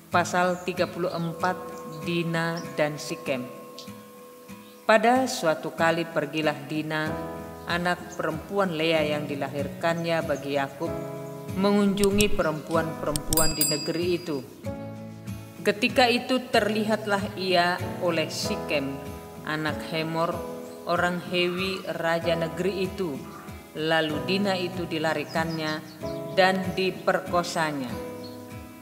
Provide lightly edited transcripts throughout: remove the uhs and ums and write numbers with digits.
Pasal 34, Dina dan Sikem. Pada suatu kali pergilah Dina, anak perempuan Lea yang dilahirkannya bagi Yakub, mengunjungi perempuan-perempuan di negeri itu. Ketika itu terlihatlah ia oleh Sikem, anak Hemor, orang Hewi, raja negeri itu. Lalu Dina itu dilarikannya dan diperkosanya.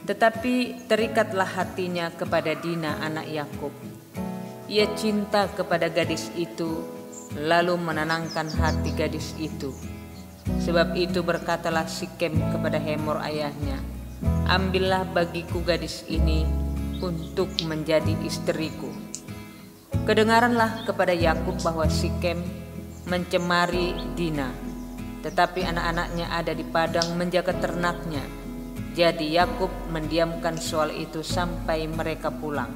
Tetapi terikatlah hatinya kepada Dina anak Yakub. Ia cinta kepada gadis itu, lalu menenangkan hati gadis itu. Sebab itu berkatalah Sikem kepada Hemor ayahnya, "Ambillah bagiku gadis ini untuk menjadi istriku." Kedengaranlah kepada Yakub bahwa Sikem mencemari Dina, tetapi anak-anaknya ada di padang menjaga ternaknya. Jadi Yakub mendiamkan soal itu sampai mereka pulang.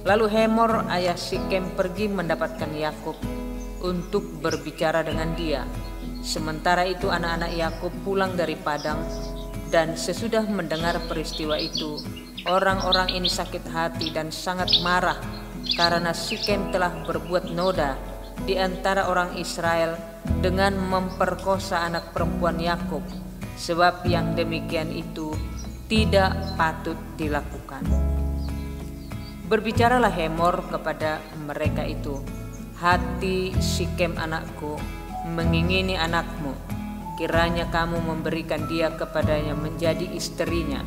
Lalu Hemor ayah Sikem pergi mendapatkan Yakub untuk berbicara dengan dia. Sementara itu anak-anak Yakub pulang dari padang, dan sesudah mendengar peristiwa itu, orang-orang ini sakit hati dan sangat marah karena Sikem telah berbuat noda di antara orang Israel dengan memperkosa anak perempuan Yakub, sebab yang demikian itu tidak patut dilakukan. Berbicaralah Hemor kepada mereka itu, "Hati Sikem anakku mengingini anakmu, kiranya kamu memberikan dia kepadanya menjadi istrinya,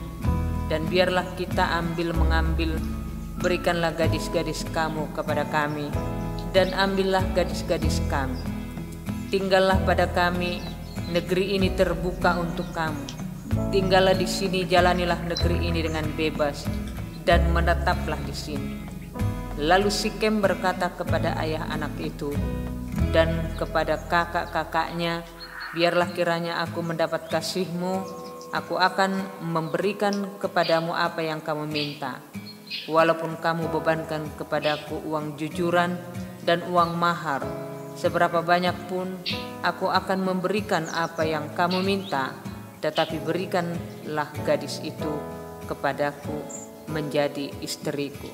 dan biarlah kita mengambil, berikanlah gadis-gadis kamu kepada kami, dan ambillah gadis-gadis kami. Tinggallah pada kami, negeri ini terbuka untuk kamu. Tinggallah di sini, jalanilah negeri ini dengan bebas, dan menetaplah di sini." Lalu Sikem berkata kepada ayah anak itu dan kepada kakak-kakaknya, "Biarlah kiranya aku mendapat kasihmu, aku akan memberikan kepadamu apa yang kamu minta. Walaupun kamu bebankan kepadaku uang jujuran dan uang mahar, seberapa banyak pun aku akan memberikan apa yang kamu minta, tetapi berikanlah gadis itu kepadaku menjadi istriku."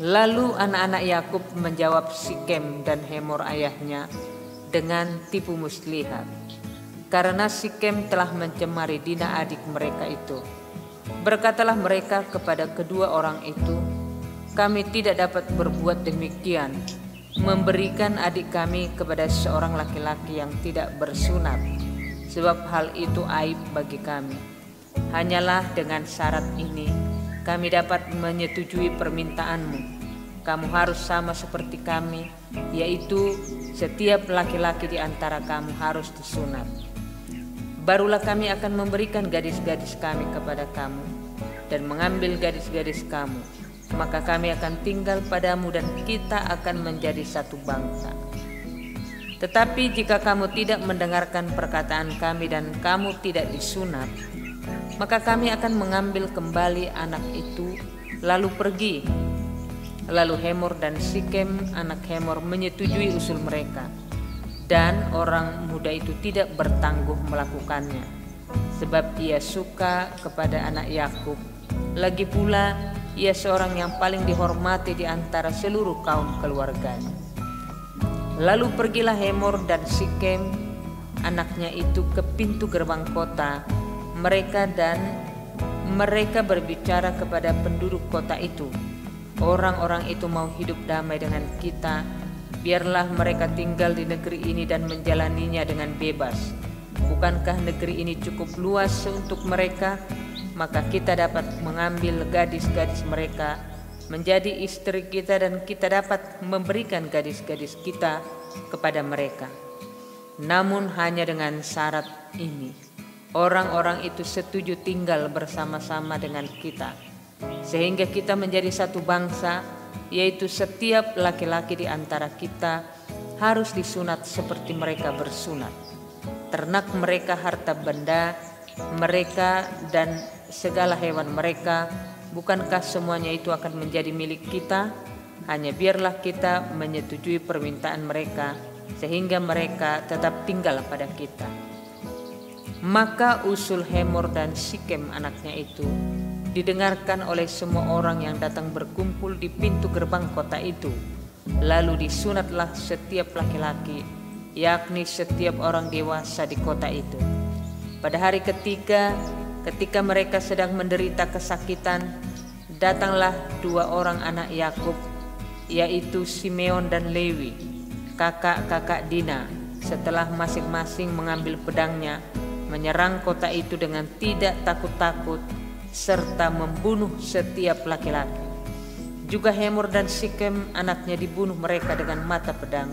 Lalu anak-anak Yakub menjawab Sikem dan Hemor ayahnya dengan tipu muslihat, karena Sikem telah mencemari Dina adik mereka itu. Berkatalah mereka kepada kedua orang itu, "Kami tidak dapat berbuat demikian, memberikan adik kami kepada seorang laki-laki yang tidak bersunat, sebab hal itu aib bagi kami. Hanyalah dengan syarat ini kami dapat menyetujui permintaanmu. Kamu harus sama seperti kami, yaitu setiap laki-laki di antara kamu harus disunat. Barulah kami akan memberikan gadis-gadis kami kepada kamu dan mengambil gadis-gadis kamu. Maka kami akan tinggal padamu dan kita akan menjadi satu bangsa. Tetapi jika kamu tidak mendengarkan perkataan kami dan kamu tidak disunat, maka kami akan mengambil kembali anak itu lalu pergi." Lalu Hemor dan Sikem anak Hemor menyetujui usul mereka, dan orang muda itu tidak bertangguh melakukannya, sebab ia suka kepada anak Yakub. Lagi pula ia seorang yang paling dihormati di antara seluruh kaum keluarganya. Lalu pergilah Hemor dan Sikem anaknya itu ke pintu gerbang kota mereka berbicara kepada penduduk kota itu, "Orang-orang itu mau hidup damai dengan kita. Biarlah mereka tinggal di negeri ini dan menjalaninya dengan bebas. Bukankah negeri ini cukup luas untuk mereka? Maka kita dapat mengambil gadis-gadis mereka menjadi istri kita, dan kita dapat memberikan gadis-gadis kita kepada mereka. Namun hanya dengan syarat ini, orang-orang itu setuju tinggal bersama-sama dengan kita, sehingga kita menjadi satu bangsa, yaitu setiap laki-laki di antara kita harus disunat seperti mereka bersunat. Ternak mereka, harta benda mereka, dan segala hewan mereka, bukankah semuanya itu akan menjadi milik kita? Hanya biarlah kita menyetujui permintaan mereka, sehingga mereka tetap tinggal pada kita." Maka usul Hemor dan Sikem anaknya itu didengarkan oleh semua orang yang datang berkumpul di pintu gerbang kota itu. Lalu disunatlah setiap laki-laki, yakni setiap orang dewasa di kota itu. Pada hari ketiga, ketika mereka sedang menderita kesakitan, datanglah 2 orang anak Yakub, yaitu Simeon dan Lewi, kakak-kakak Dina, setelah masing-masing mengambil pedangnya, menyerang kota itu dengan tidak takut-takut, serta membunuh setiap laki-laki. Juga Hemor dan Sikem anaknya dibunuh mereka dengan mata pedang,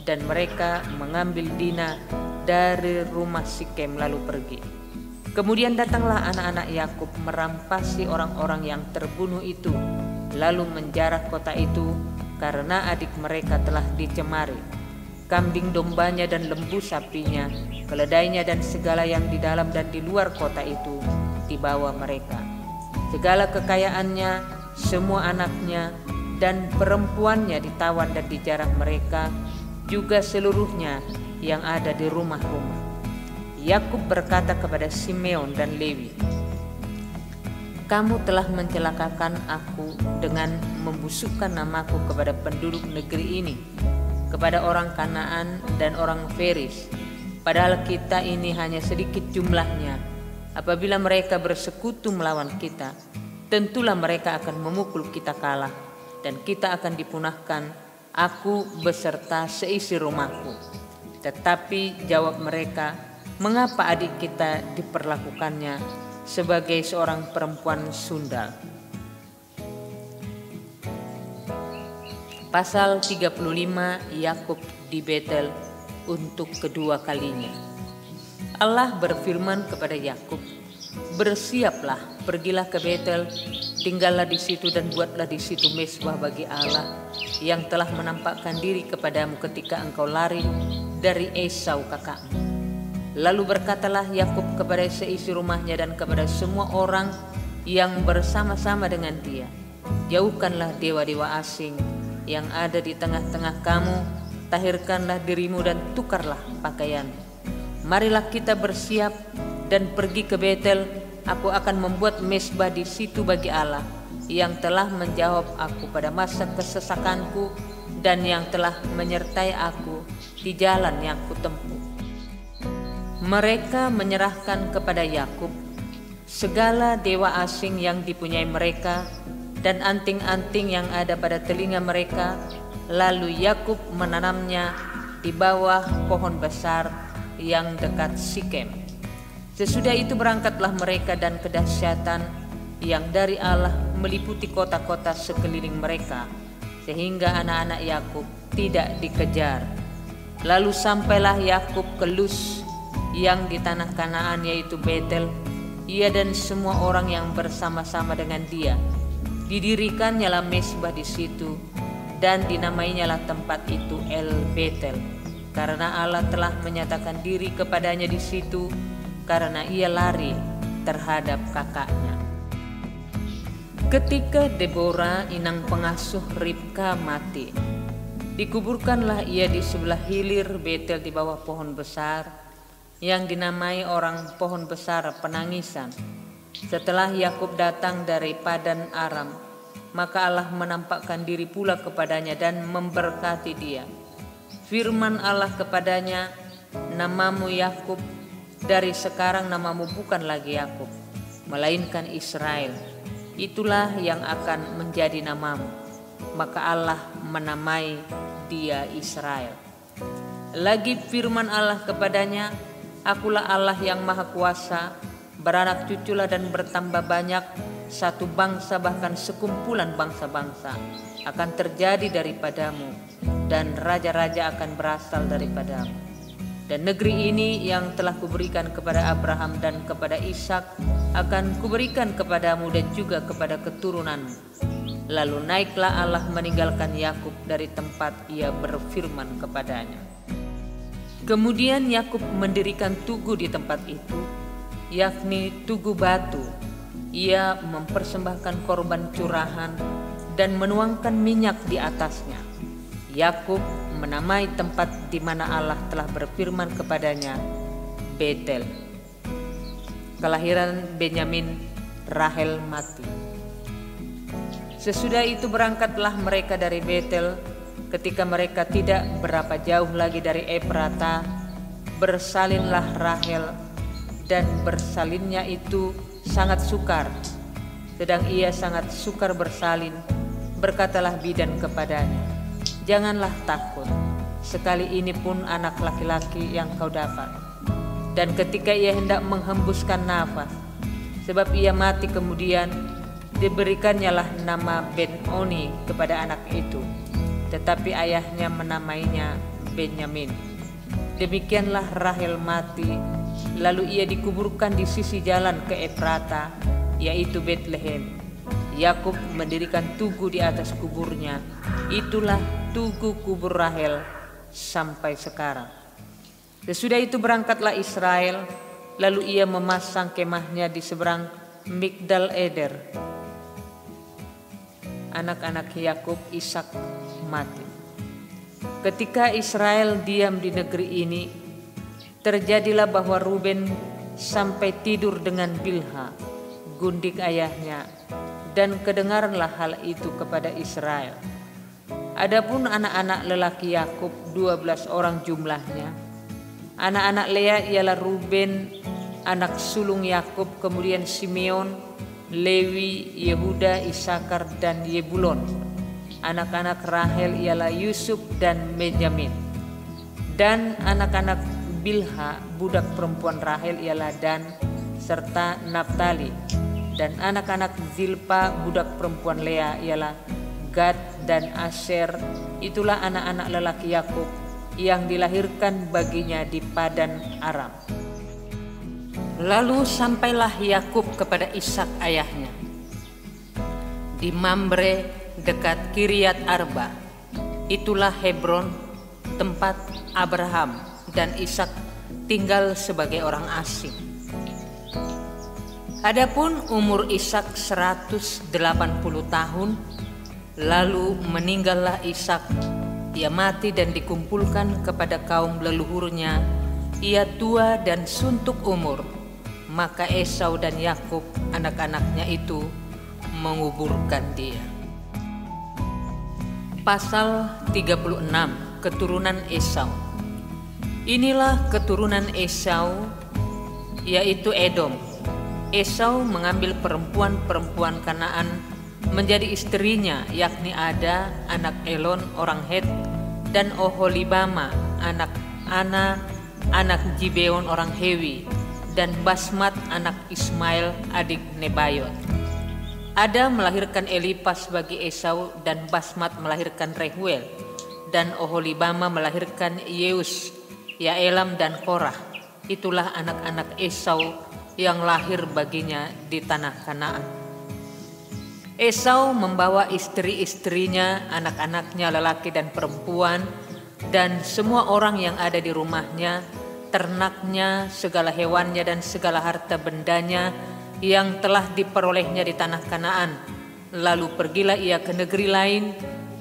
dan mereka mengambil Dina dari rumah Sikem lalu pergi. Kemudian datanglah anak-anak Yakub merampasi orang-orang yang terbunuh itu, lalu menjarah kota itu karena adik mereka telah dicemari. Kambing dombanya dan lembu sapinya, keledainya dan segala yang di dalam dan di luar kota itu dibawa mereka. Segala kekayaannya, semua anaknya dan perempuannya ditawan dan dijarah mereka, juga seluruhnya yang ada di rumah-rumah. Yakub berkata kepada Simeon dan Lewi, "Kamu telah mencelakakan aku dengan membusukkan namaku kepada penduduk negeri ini, kepada orang Kanaan dan orang Feris, padahal kita ini hanya sedikit jumlahnya. Apabila mereka bersekutu melawan kita, tentulah mereka akan memukul kita kalah, dan kita akan dipunahkan, aku beserta seisi rumahku." Tetapi jawab mereka, "Mengapa adik kita diperlakukannya sebagai seorang perempuan sundal?" Pasal 35, Yakub di Betel untuk kedua kalinya. Allah berfirman kepada Yakub, "Bersiaplah, pergilah ke Betel, tinggallah di situ dan buatlah di situ mezbah bagi Allah yang telah menampakkan diri kepadamu ketika engkau lari dari Esau kakakmu." Lalu berkatalah Yakub kepada seisi rumahnya dan kepada semua orang yang bersama-sama dengan dia, "Jauhkanlah dewa-dewa asing yang ada di tengah-tengah kamu, tahirkanlah dirimu dan tukarlah pakaian. Marilah kita bersiap dan pergi ke Betel. Aku akan membuat mezbah di situ bagi Allah yang telah menjawab aku pada masa kesesakanku dan yang telah menyertai aku di jalan yang kutempuh." Mereka menyerahkan kepada Yakub segala dewa asing yang dipunyai mereka dan anting-anting yang ada pada telinga mereka. Lalu Yakub menanamnya di bawah pohon besar yang dekat Sikem. Sesudah itu berangkatlah mereka, dan kedahsyatan yang dari Allah meliputi kota-kota sekeliling mereka, sehingga anak-anak Yakub tidak dikejar. Lalu sampailah Yakub ke Luz yang di tanah Kanaan, yaitu Betel, ia dan semua orang yang bersama-sama dengan dia. Didirikannya lah mezbah di situ, dan dinamainya lah tempat itu El Betel, karena Allah telah menyatakan diri kepadanya di situ, karena ia lari terhadap kakaknya. Ketika Deborah, inang pengasuh Ribka, mati, dikuburkanlah ia di sebelah hilir Betel di bawah pohon besar yang dinamai orang pohon besar penangisan. Setelah Yakub datang dari Padan Aram, maka Allah menampakkan diri pula kepadanya dan memberkati dia. Firman Allah kepadanya, "Namamu Yakub, dari sekarang namamu bukan lagi Yakub, melainkan Israel. Itulah yang akan menjadi namamu." Maka Allah menamai dia Israel. Lagi firman Allah kepadanya, "Akulah Allah yang Maha Kuasa, beranak cuculah dan bertambah banyak, satu bangsa bahkan sekumpulan bangsa-bangsa akan terjadi daripadamu, dan raja-raja akan berasal daripadamu. Dan negeri ini yang telah kuberikan kepada Abraham dan kepada Ishak akan kuberikan kepadamu dan juga kepada keturunanmu." Lalu naiklah Allah meninggalkan Yakub dari tempat ia berfirman kepadanya. Kemudian Yakub mendirikan tugu di tempat itu, yakni tugu batu. Ia mempersembahkan korban curahan dan menuangkan minyak di atasnya. Yakub menamai tempat di mana Allah telah berfirman kepadanya Betel. kelahiran Benyamin, Rahel mati. Sesudah itu berangkatlah mereka dari Betel. Ketika mereka tidak berapa jauh lagi dari Efrata, bersalinlah Rahel, dan bersalinnya itu sangat sukar. Sedang ia sangat sukar bersalin, berkatalah bidan kepadanya, "Janganlah takut, sekali ini pun anak laki-laki yang kau dapat." Dan ketika ia hendak menghembuskan nafas, sebab ia mati kemudian, diberikannya lah nama Ben-Oni kepada anak itu, tetapi ayahnya menamainya Benyamin. Demikianlah Rahel mati, lalu ia dikuburkan di sisi jalan ke Efrata, yaitu Betlehem. Yakub mendirikan tugu di atas kuburnya. Itulah tugu kubur Rahel sampai sekarang. Sesudah itu berangkatlah Israel, lalu ia memasang kemahnya di seberang Migdal Eder. Anak-anak Yakub, Ishak mati. Ketika Israel diam di negeri ini, terjadilah bahwa Ruben sampai tidur dengan Bilha, gundik ayahnya, dan kedengaranlah hal itu kepada Israel. Adapun anak-anak lelaki Yakub 12 orang jumlahnya. Anak-anak Lea ialah Ruben, anak sulung Yakub, kemudian Simeon, Lewi, Yehuda, Isakar, dan Yebulon. Anak-anak Rahel ialah Yusuf dan Benyamin. Dan anak-anak Bilha, budak perempuan Rahel, ialah Dan serta Naftali. Dan anak-anak Zilpa, budak perempuan Lea, ialah Gad dan Asher. Itulah anak-anak lelaki Yakub yang dilahirkan baginya di Padan Aram. Lalu sampailah Yakub kepada Ishak ayahnya di Mamre dekat Kiryat Arba. Itulah Hebron, tempat Abraham dan Ishak tinggal sebagai orang asing. Adapun umur Ishak 180 tahun, lalu meninggallah Ishak. Ia mati dan dikumpulkan kepada kaum leluhurnya. Ia tua dan suntuk umur. Maka Esau dan Yakub anak-anaknya itu menguburkan dia. Pasal 36, keturunan Esau. Inilah keturunan Esau, yaitu Edom. Esau mengambil perempuan-perempuan Kanaan menjadi istrinya, yakni Ada anak Elon orang Het, dan Oholibama anak Ana anak Gibeon orang Hewi, dan Basmat anak Ismail adik Nebayot. Ada melahirkan Elipas bagi Esau, dan Basmat melahirkan Rehuel, dan Oholibama melahirkan Yeus, Yaelam, dan Korah. Itulah anak-anak Esau yang lahir baginya di tanah Kanaan. Esau membawa istri-istrinya, anak-anaknya lelaki dan perempuan, dan semua orang yang ada di rumahnya, ternaknya, segala hewannya, dan segala harta bendanya yang telah diperolehnya di tanah Kanaan. Lalu pergilah ia ke negeri lain,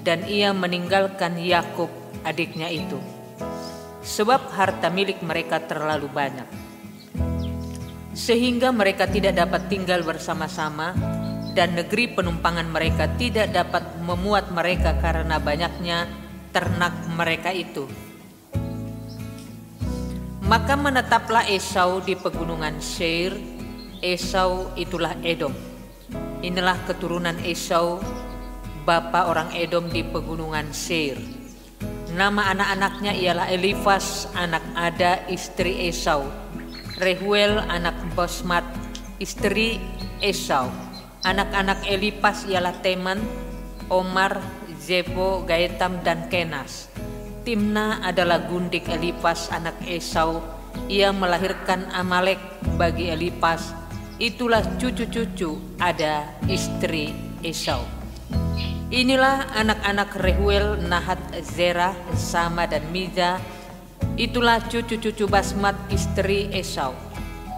dan ia meninggalkan Yakub adiknya itu, sebab harta milik mereka terlalu banyak, sehingga mereka tidak dapat tinggal bersama-sama, dan negeri penumpangan mereka tidak dapat memuat mereka karena banyaknya ternak mereka itu. Maka menetaplah Esau di pegunungan Seir. Esau itulah Edom. Inilah keturunan Esau, bapa orang Edom di pegunungan Seir. Nama anak-anaknya ialah Elifas anak Ada istri Esau, Rehuel anak Basmat istri Esau. Anak-anak Elipas ialah Teman, Omar, Zebo, Gaetam, dan Kenas. Timna adalah gundik Elipas anak Esau. Ia melahirkan Amalek bagi Elipas. Itulah cucu-cucu Ada istri Esau. Inilah anak-anak Rehuel, Nahat, Zerah, Sama, dan Miza. Itulah cucu-cucu Basmat istri Esau.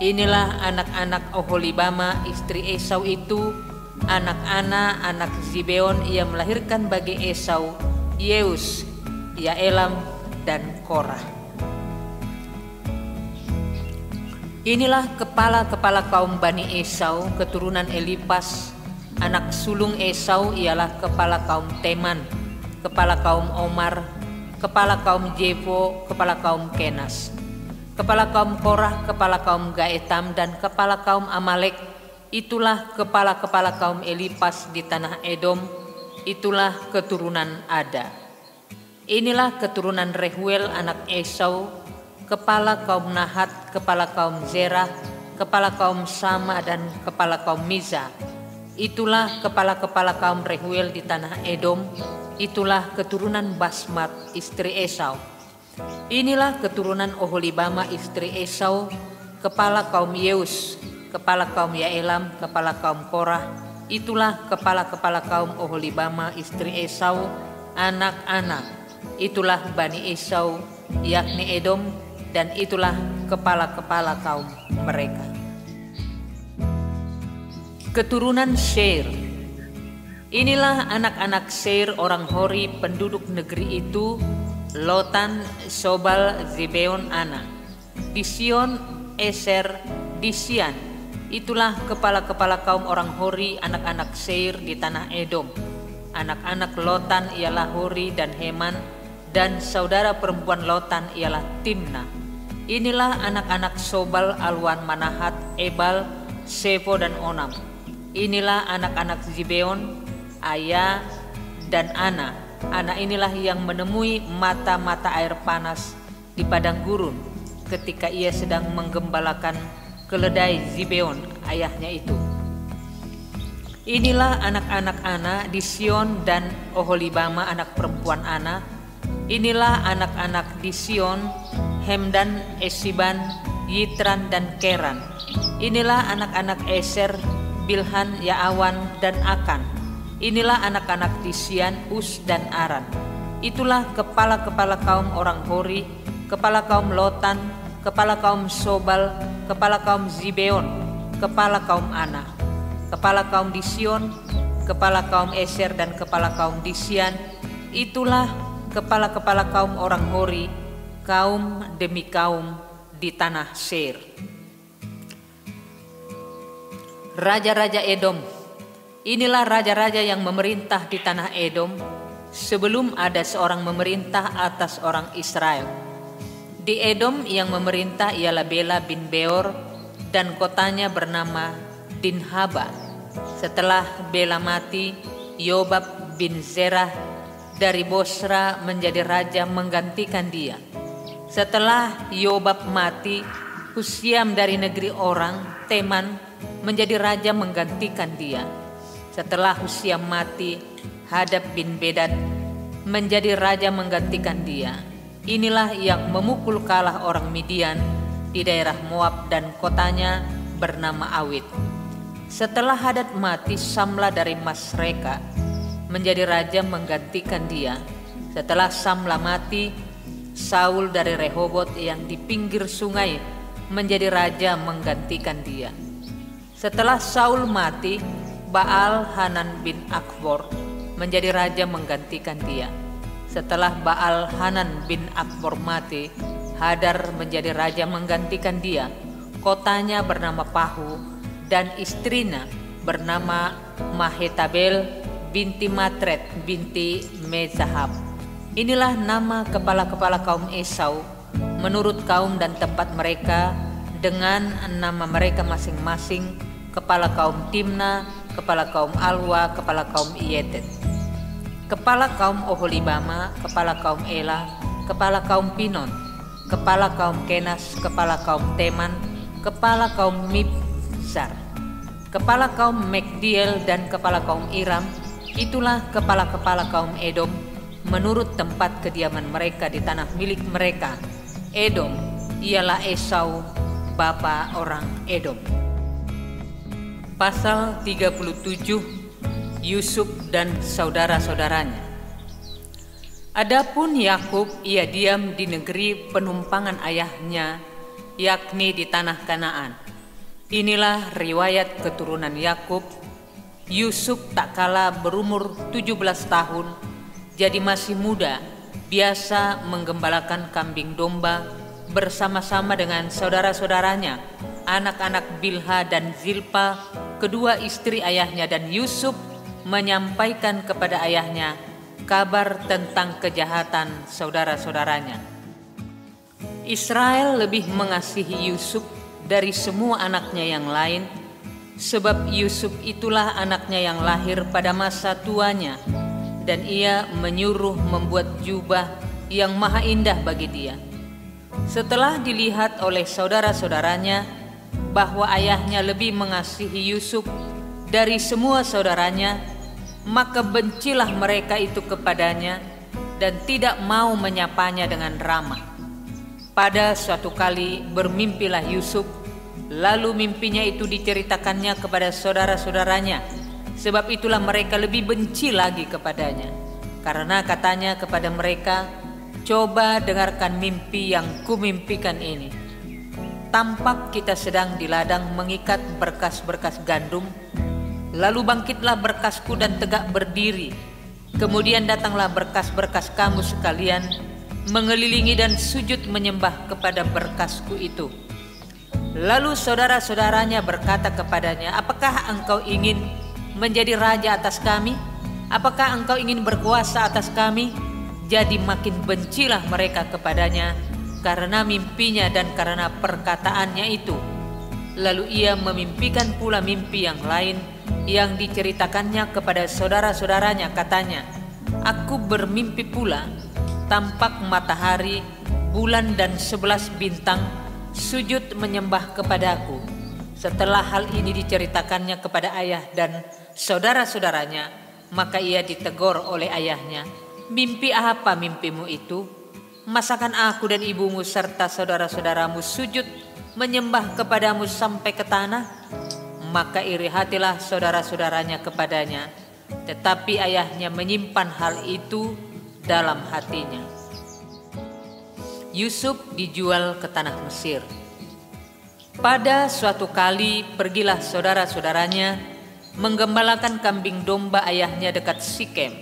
Inilah anak-anak Oholibama istri Esau itu, anak Ana, anak Zibeon. Ia melahirkan bagi Esau Yeus, Yaelam, dan Korah. Inilah kepala-kepala kaum Bani Esau, keturunan Elipas. Anak sulung Esau ialah kepala kaum Teman, kepala kaum Omar, kepala kaum Jefo, kepala kaum Kenas, kepala kaum Korah, kepala kaum Gaetam, dan kepala kaum Amalek. Itulah kepala-kepala kaum Elipas di tanah Edom. Itulah keturunan Ada. Inilah keturunan Rehuel anak Esau, kepala kaum Nahat, kepala kaum Zerah, kepala kaum Sama, dan kepala kaum Miza. Itulah kepala-kepala kaum Rehuel di tanah Edom. Itulah keturunan Basmat istri Esau. Inilah keturunan Oholibama istri Esau, kepala kaum Yeus, kepala kaum Yaelam, kepala kaum Korah. Itulah kepala-kepala kaum Oholibama istri Esau, anak-anak. Itulah Bani Esau, yakni Edom, dan itulah kepala-kepala kaum mereka. Keturunan Seir. Inilah anak-anak Seir orang Hori penduduk negeri itu: Lotan, Sobal, Zibeon, Ana, Dision, Eser, Disian. Itulah kepala-kepala kaum orang Hori anak-anak Seir di tanah Edom. Anak-anak Lotan ialah Hori dan Heman, dan saudara perempuan Lotan ialah Timna. Inilah anak-anak Sobal, Alwan, Manahat, Ebal, Sefo, dan Onam. Inilah anak-anak Zibeon, Aya, dan Ana. Ana inilah yang menemui mata-mata air panas di padang gurun ketika ia sedang menggembalakan keledai Zibeon ayahnya itu. Inilah anak-anak Ana, Dision dan Oholibama anak perempuan Ana. Inilah anak-anak Dision, Hemdan, Esiban, Yitran, dan Keran. Inilah anak-anak Eser, Bilhan, Yaawan, dan Akan. Inilah anak-anak Disian, Us, dan Aran. Itulah kepala-kepala kaum orang Hori, kepala kaum Lotan, kepala kaum Sobal, kepala kaum Zibeon, kepala kaum Ana, kepala kaum Dision, kepala kaum Eser, dan kepala kaum Disian. Itulah kepala-kepala kaum orang Hori, kaum demi kaum di tanah Seir. Raja-raja Edom. Inilah raja-raja yang memerintah di tanah Edom sebelum ada seorang memerintah atas orang Israel. Di Edom yang memerintah ialah Bela bin Beor, dan kotanya bernama Dinhaba. Setelah Bela mati, Yobab bin Zerah dari Bosra menjadi raja menggantikan dia. Setelah Yobab mati, Husiam dari negeri orang Teman menjadi raja menggantikan dia. Setelah Husiam mati, Hadab bin Bedad menjadi raja menggantikan dia. Inilah yang memukul kalah orang Midian di daerah Moab, dan kotanya bernama Awit. Setelah Hadad mati, Samla dari Masreka menjadi raja menggantikan dia. Setelah Samla mati, Saul dari Rehobot yang di pinggir sungai menjadi raja menggantikan dia. Setelah Saul mati, Baal Hanan bin Akbor menjadi raja menggantikan dia. Setelah Baal Hanan bin Akbor mati, Hadar menjadi raja menggantikan dia. Kotanya bernama Pahu, dan istrinya bernama Mahetabel binti Matred binti Mezahab. Inilah nama kepala-kepala kaum Esau menurut kaum dan tempat mereka, dengan nama mereka masing-masing: kepala kaum Timna, kepala kaum Alwa, kepala kaum Ietet, kepala kaum Oholibama, kepala kaum Ela, kepala kaum Pinon, kepala kaum Kenas, kepala kaum Teman, kepala kaum Mibzar, kepala kaum Megdiel, dan kepala kaum Iram. Itulah kepala-kepala kaum Edom menurut tempat kediaman mereka di tanah milik mereka. Edom ialah Esau, bapa orang Edom. Pasal 37, Yusuf dan saudara-saudaranya. Adapun Yakub, ia diam di negeri penumpangan ayahnya, yakni di tanah Kanaan. Inilah riwayat keturunan Yakub. Yusuf tak kala berumur 17 tahun, jadi masih muda, biasa menggembalakan kambing domba bersama-sama dengan saudara-saudaranya anak-anak Bilha dan Zilpa, kedua istri ayahnya, dan Yusuf menyampaikan kepada ayahnya kabar tentang kejahatan saudara-saudaranya. Israel lebih mengasihi Yusuf dari semua anaknya yang lain, sebab Yusuf itulah anaknya yang lahir pada masa tuanya, dan ia menyuruh membuat jubah yang maha indah bagi dia. Setelah dilihat oleh saudara-saudaranya bahwa ayahnya lebih mengasihi Yusuf dari semua saudaranya, maka bencilah mereka itu kepadanya dan tidak mau menyapanya dengan ramah. Pada suatu kali bermimpilah Yusuf, lalu mimpinya itu diceritakannya kepada saudara-saudaranya. Sebab itulah mereka lebih benci lagi kepadanya, karena katanya kepada mereka, "Coba dengarkan mimpi yang kumimpikan ini. Tampak kita sedang di ladang mengikat berkas-berkas gandum, lalu bangkitlah berkasku dan tegak berdiri. Kemudian datanglah berkas-berkas kamu sekalian, mengelilingi dan sujud menyembah kepada berkasku itu." Lalu saudara-saudaranya berkata kepadanya, "Apakah engkau ingin menjadi raja atas kami? Apakah engkau ingin berkuasa atas kami?" Jadi makin bencilah mereka kepadanya karena mimpinya dan karena perkataannya itu. Lalu ia memimpikan pula mimpi yang lain yang diceritakannya kepada saudara-saudaranya. Katanya, "Aku bermimpi pula, tampak matahari, bulan dan 11 bintang sujud menyembah kepadaku." Setelah hal ini diceritakannya kepada ayah dan saudara-saudaranya, maka ia ditegur oleh ayahnya, "Mimpi apa mimpimu itu? Masakan aku dan ibumu serta saudara-saudaramu sujud menyembah kepadamu sampai ke tanah?" Maka iri hatilah saudara-saudaranya kepadanya, tetapi ayahnya menyimpan hal itu dalam hatinya. Yusuf dijual ke tanah Mesir. Pada suatu kali pergilah saudara-saudaranya menggembalakan kambing domba ayahnya dekat Sikem.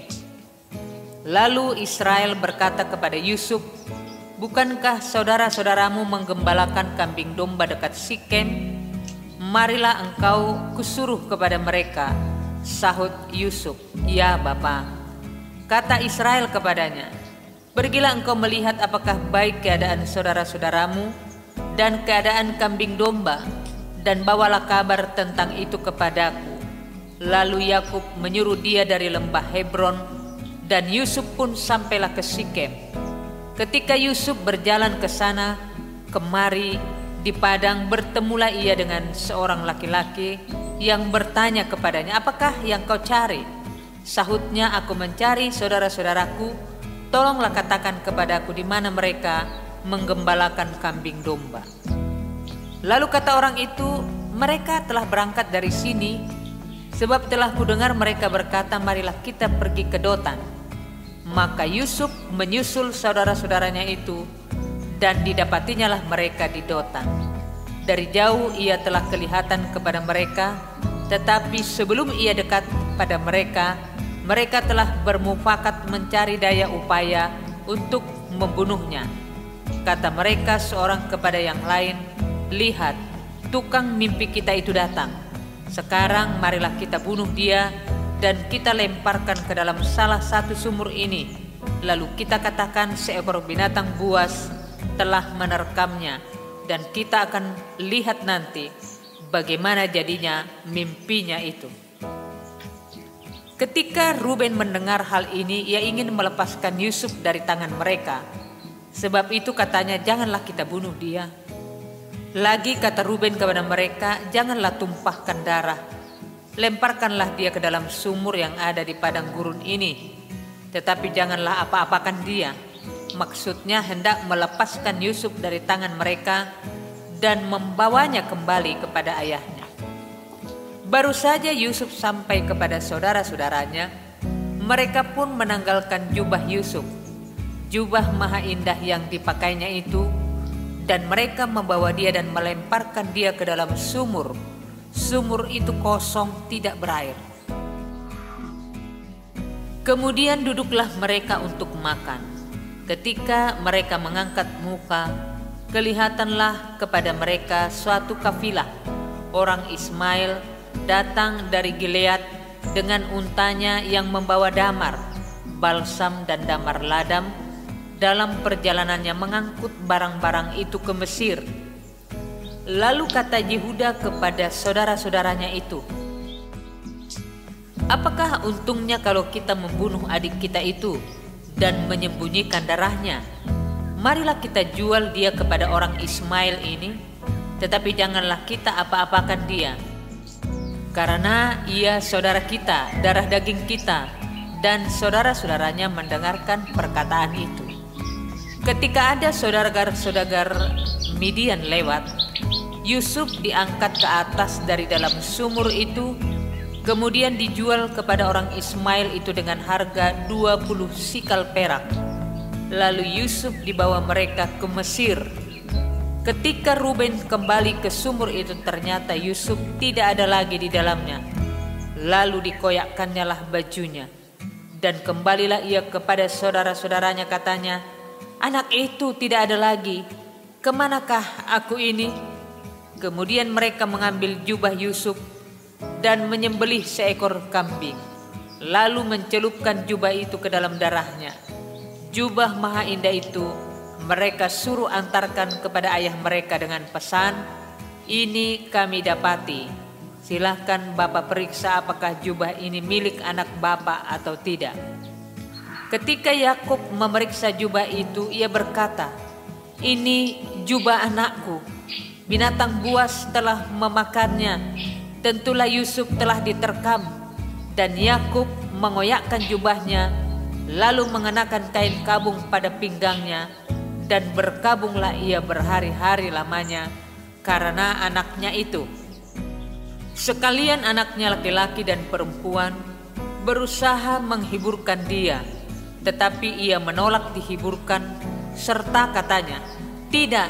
Lalu Israel berkata kepada Yusuf, "Bukankah saudara-saudaramu menggembalakan kambing domba dekat Sikem? Marilah engkau kusuruh kepada mereka." Sahut Yusuf, "Ya Bapa." Kata Israel kepadanya, "Pergilah engkau melihat apakah baik keadaan saudara-saudaramu dan keadaan kambing domba, dan bawalah kabar tentang itu kepadaku." Lalu Yakub menyuruh dia dari lembah Hebron, dan Yusuf pun sampailah ke Sikem. Ketika Yusuf berjalan ke sana kemari di padang, bertemulah ia dengan seorang laki-laki yang bertanya kepadanya, "Apakah yang kau cari?" Sahutnya, "Aku mencari saudara-saudaraku. Tolonglah katakan kepadaku di mana mereka menggembalakan kambing domba." Lalu kata orang itu, "Mereka telah berangkat dari sini, sebab telah kudengar mereka berkata, 'Marilah kita pergi ke Dotan.'" Maka Yusuf menyusul saudara-saudaranya itu, dan didapatinya lah mereka di Dotan. Dari jauh ia telah kelihatan kepada mereka, tetapi sebelum ia dekat pada mereka, mereka telah bermufakat mencari daya upaya untuk membunuhnya. Kata mereka seorang kepada yang lain, "Lihat, tukang mimpi kita itu datang. Sekarang marilah kita bunuh dia dan kita lemparkan ke dalam salah satu sumur ini. Lalu kita katakan seekor binatang buas telah menerkamnya, dan kita akan lihat nanti bagaimana jadinya mimpinya itu." Ketika Ruben mendengar hal ini, ia ingin melepaskan Yusuf dari tangan mereka. Sebab itu katanya, "Janganlah kita bunuh dia." Lagi kata Ruben kepada mereka, "Janganlah tumpahkan darah. Lemparkanlah dia ke dalam sumur yang ada di padang gurun ini. Tetapi janganlah apa-apakan dia." Maksudnya hendak melepaskan Yusuf dari tangan mereka dan membawanya kembali kepada ayahnya. Baru saja Yusuf sampai kepada saudara-saudaranya, mereka pun menanggalkan jubah Yusuf, jubah maha indah yang dipakainya itu, dan mereka membawa dia dan melemparkan dia ke dalam sumur. Sumur itu kosong, tidak berair. Kemudian duduklah mereka untuk makan. Ketika mereka mengangkat muka, kelihatanlah kepada mereka suatu kafilah orang Ismail datang dari Gilead dengan untanya yang membawa damar, balsam dan damar ladam dalam perjalanannya mengangkut barang-barang itu ke Mesir. Lalu kata Yehuda kepada saudara-saudaranya itu, "Apakah untungnya kalau kita membunuh adik kita itu dan menyembunyikan darahnya? Marilah kita jual dia kepada orang Ismail ini, tetapi janganlah kita apa-apakan dia. Karena ia saudara kita, darah daging kita." Dan saudara-saudaranya mendengarkan perkataan itu. Ketika ada saudagar-saudagar Midian lewat, Yusuf diangkat ke atas dari dalam sumur itu, kemudian dijual kepada orang Ismail itu dengan harga 20 sikal perak. Lalu Yusuf dibawa mereka ke Mesir. Ketika Ruben kembali ke sumur itu, ternyata Yusuf tidak ada lagi di dalamnya. Lalu dikoyakkannyalah lah bajunya, dan kembalilah ia kepada saudara-saudaranya, katanya, "Anak itu tidak ada lagi. Kemanakah aku ini?" Kemudian mereka mengambil jubah Yusuf dan menyembelih seekor kambing, lalu mencelupkan jubah itu ke dalam darahnya. Jubah maha indah itu mereka suruh antarkan kepada ayah mereka dengan pesan, "Ini kami dapati. Silahkan Bapak periksa apakah jubah ini milik anak Bapak atau tidak." Ketika Yakub memeriksa jubah itu, ia berkata, "Ini jubah anakku. Binatang buas telah memakannya. Tentulah Yusuf telah diterkam." Dan Yakub mengoyakkan jubahnya, lalu mengenakan kain kabung pada pinggangnya, dan berkabunglah ia berhari-hari lamanya karena anaknya itu. Sekalian anaknya laki-laki dan perempuan berusaha menghiburkan dia, tetapi ia menolak dihiburkan, serta katanya, "Tidak,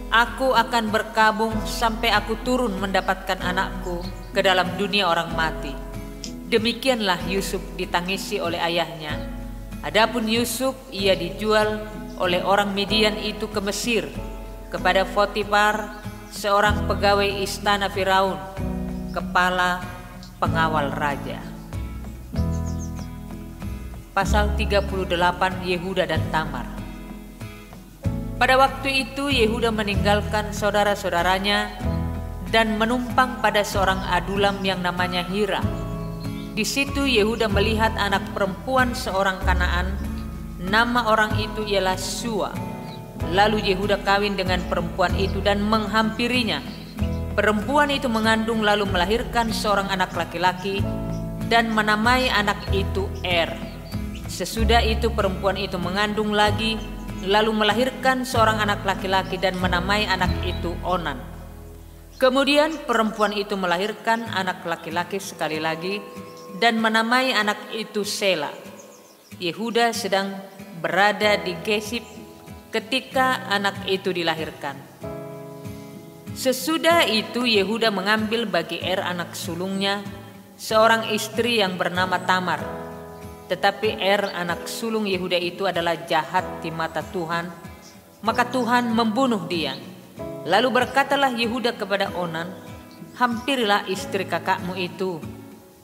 aku akan berkabung sampai aku turun mendapatkan anakku ke dalam dunia orang mati." Demikianlah Yusuf ditangisi oleh ayahnya. Adapun Yusuf, ia dijual oleh orang Midian itu ke Mesir, kepada Potifar, seorang pegawai istana Firaun, kepala pengawal raja. Pasal 38, Yehuda dan Tamar. Pada waktu itu Yehuda meninggalkan saudara-saudaranya dan menumpang pada seorang adulam yang namanya Hira. Di situ Yehuda melihat anak perempuan seorang Kanaan, nama orang itu ialah Sua. Lalu Yehuda kawin dengan perempuan itu dan menghampirinya. Perempuan itu mengandung lalu melahirkan seorang anak laki-laki dan menamai anak itu Er. Sesudah itu perempuan itu mengandung lagi, lalu melahirkan seorang anak laki-laki dan menamai anak itu Onan. Kemudian perempuan itu melahirkan anak laki-laki sekali lagi dan menamai anak itu Sela. Yehuda sedang berada di Gesib ketika anak itu dilahirkan. Sesudah itu Yehuda mengambil bagi Er anak sulungnya seorang istri yang bernama Tamar. Tetapi Er anak sulung Yehuda itu adalah jahat di mata Tuhan, maka Tuhan membunuh dia. Lalu berkatalah Yehuda kepada Onan, "Hampirilah istri kakakmu itu,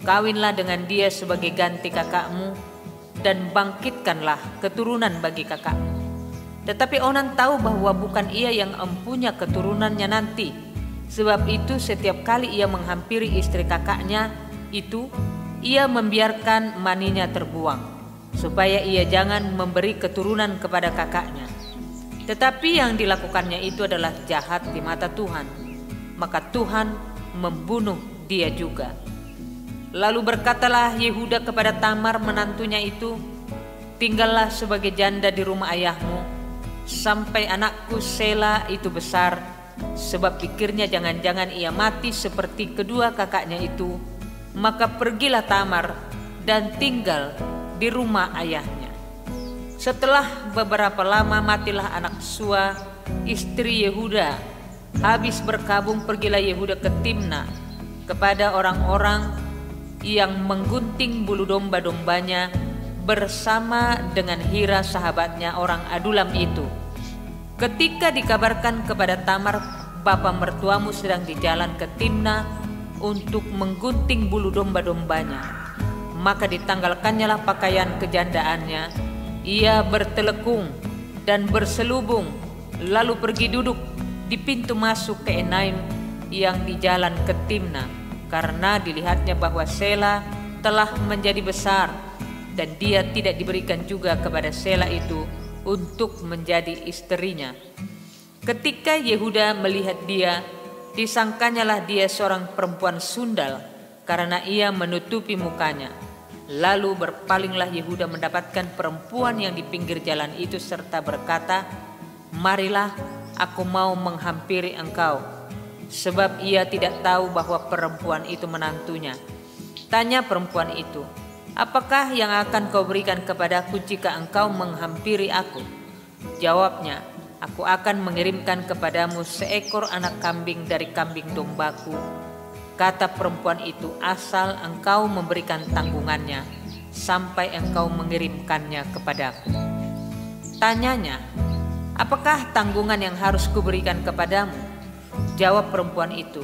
kawinlah dengan dia sebagai ganti kakakmu, dan bangkitkanlah keturunan bagi kakakmu." Tetapi Onan tahu bahwa bukan ia yang empunya keturunannya nanti. Sebab itu setiap kali ia menghampiri istri kakaknya itu, ia membiarkan maninya terbuang, supaya ia jangan memberi keturunan kepada kakaknya. Tetapi yang dilakukannya itu adalah jahat di mata Tuhan, maka Tuhan membunuh dia juga. Lalu berkatalah Yehuda kepada Tamar menantunya itu, "Tinggallah sebagai janda di rumah ayahmu, sampai anakku Sela itu besar," sebab pikirnya jangan-jangan ia mati seperti kedua kakaknya itu. Maka pergilah Tamar dan tinggal di rumah ayahnya. Setelah beberapa lama matilah anak Sua, istri Yehuda. Habis berkabung pergilah Yehuda ke Timna kepada orang-orang yang menggunting bulu domba-dombanya bersama dengan Hira sahabatnya orang Adulam itu. Ketika dikabarkan kepada Tamar bapa mertuamu sedang di jalan ke Timna untuk menggunting bulu domba-dombanya, maka ditanggalkannya lah pakaian kejandaannya. Ia bertelekung dan berselubung, lalu pergi duduk di pintu masuk ke Enaim yang di jalan ke Timna, karena dilihatnya bahwa Sela telah menjadi besar, dan dia tidak diberikan juga kepada Sela itu untuk menjadi istrinya. Ketika Yehuda melihat dia, disangkanyalah dia seorang perempuan sundal, karena ia menutupi mukanya. Lalu berpalinglah Yehuda mendapatkan perempuan yang di pinggir jalan itu, serta berkata, "Marilah, aku mau menghampiri engkau." Sebab ia tidak tahu bahwa perempuan itu menantunya. Tanya perempuan itu, "Apakah yang akan kau berikan kepadaku jika engkau menghampiri aku?" Jawabnya, "Aku akan mengirimkan kepadamu seekor anak kambing dari kambing dombaku." Kata perempuan itu, "Asal engkau memberikan tanggungannya sampai engkau mengirimkannya kepadaku." Tanyanya, "Apakah tanggungan yang harus kuberikan kepadamu?" Jawab perempuan itu,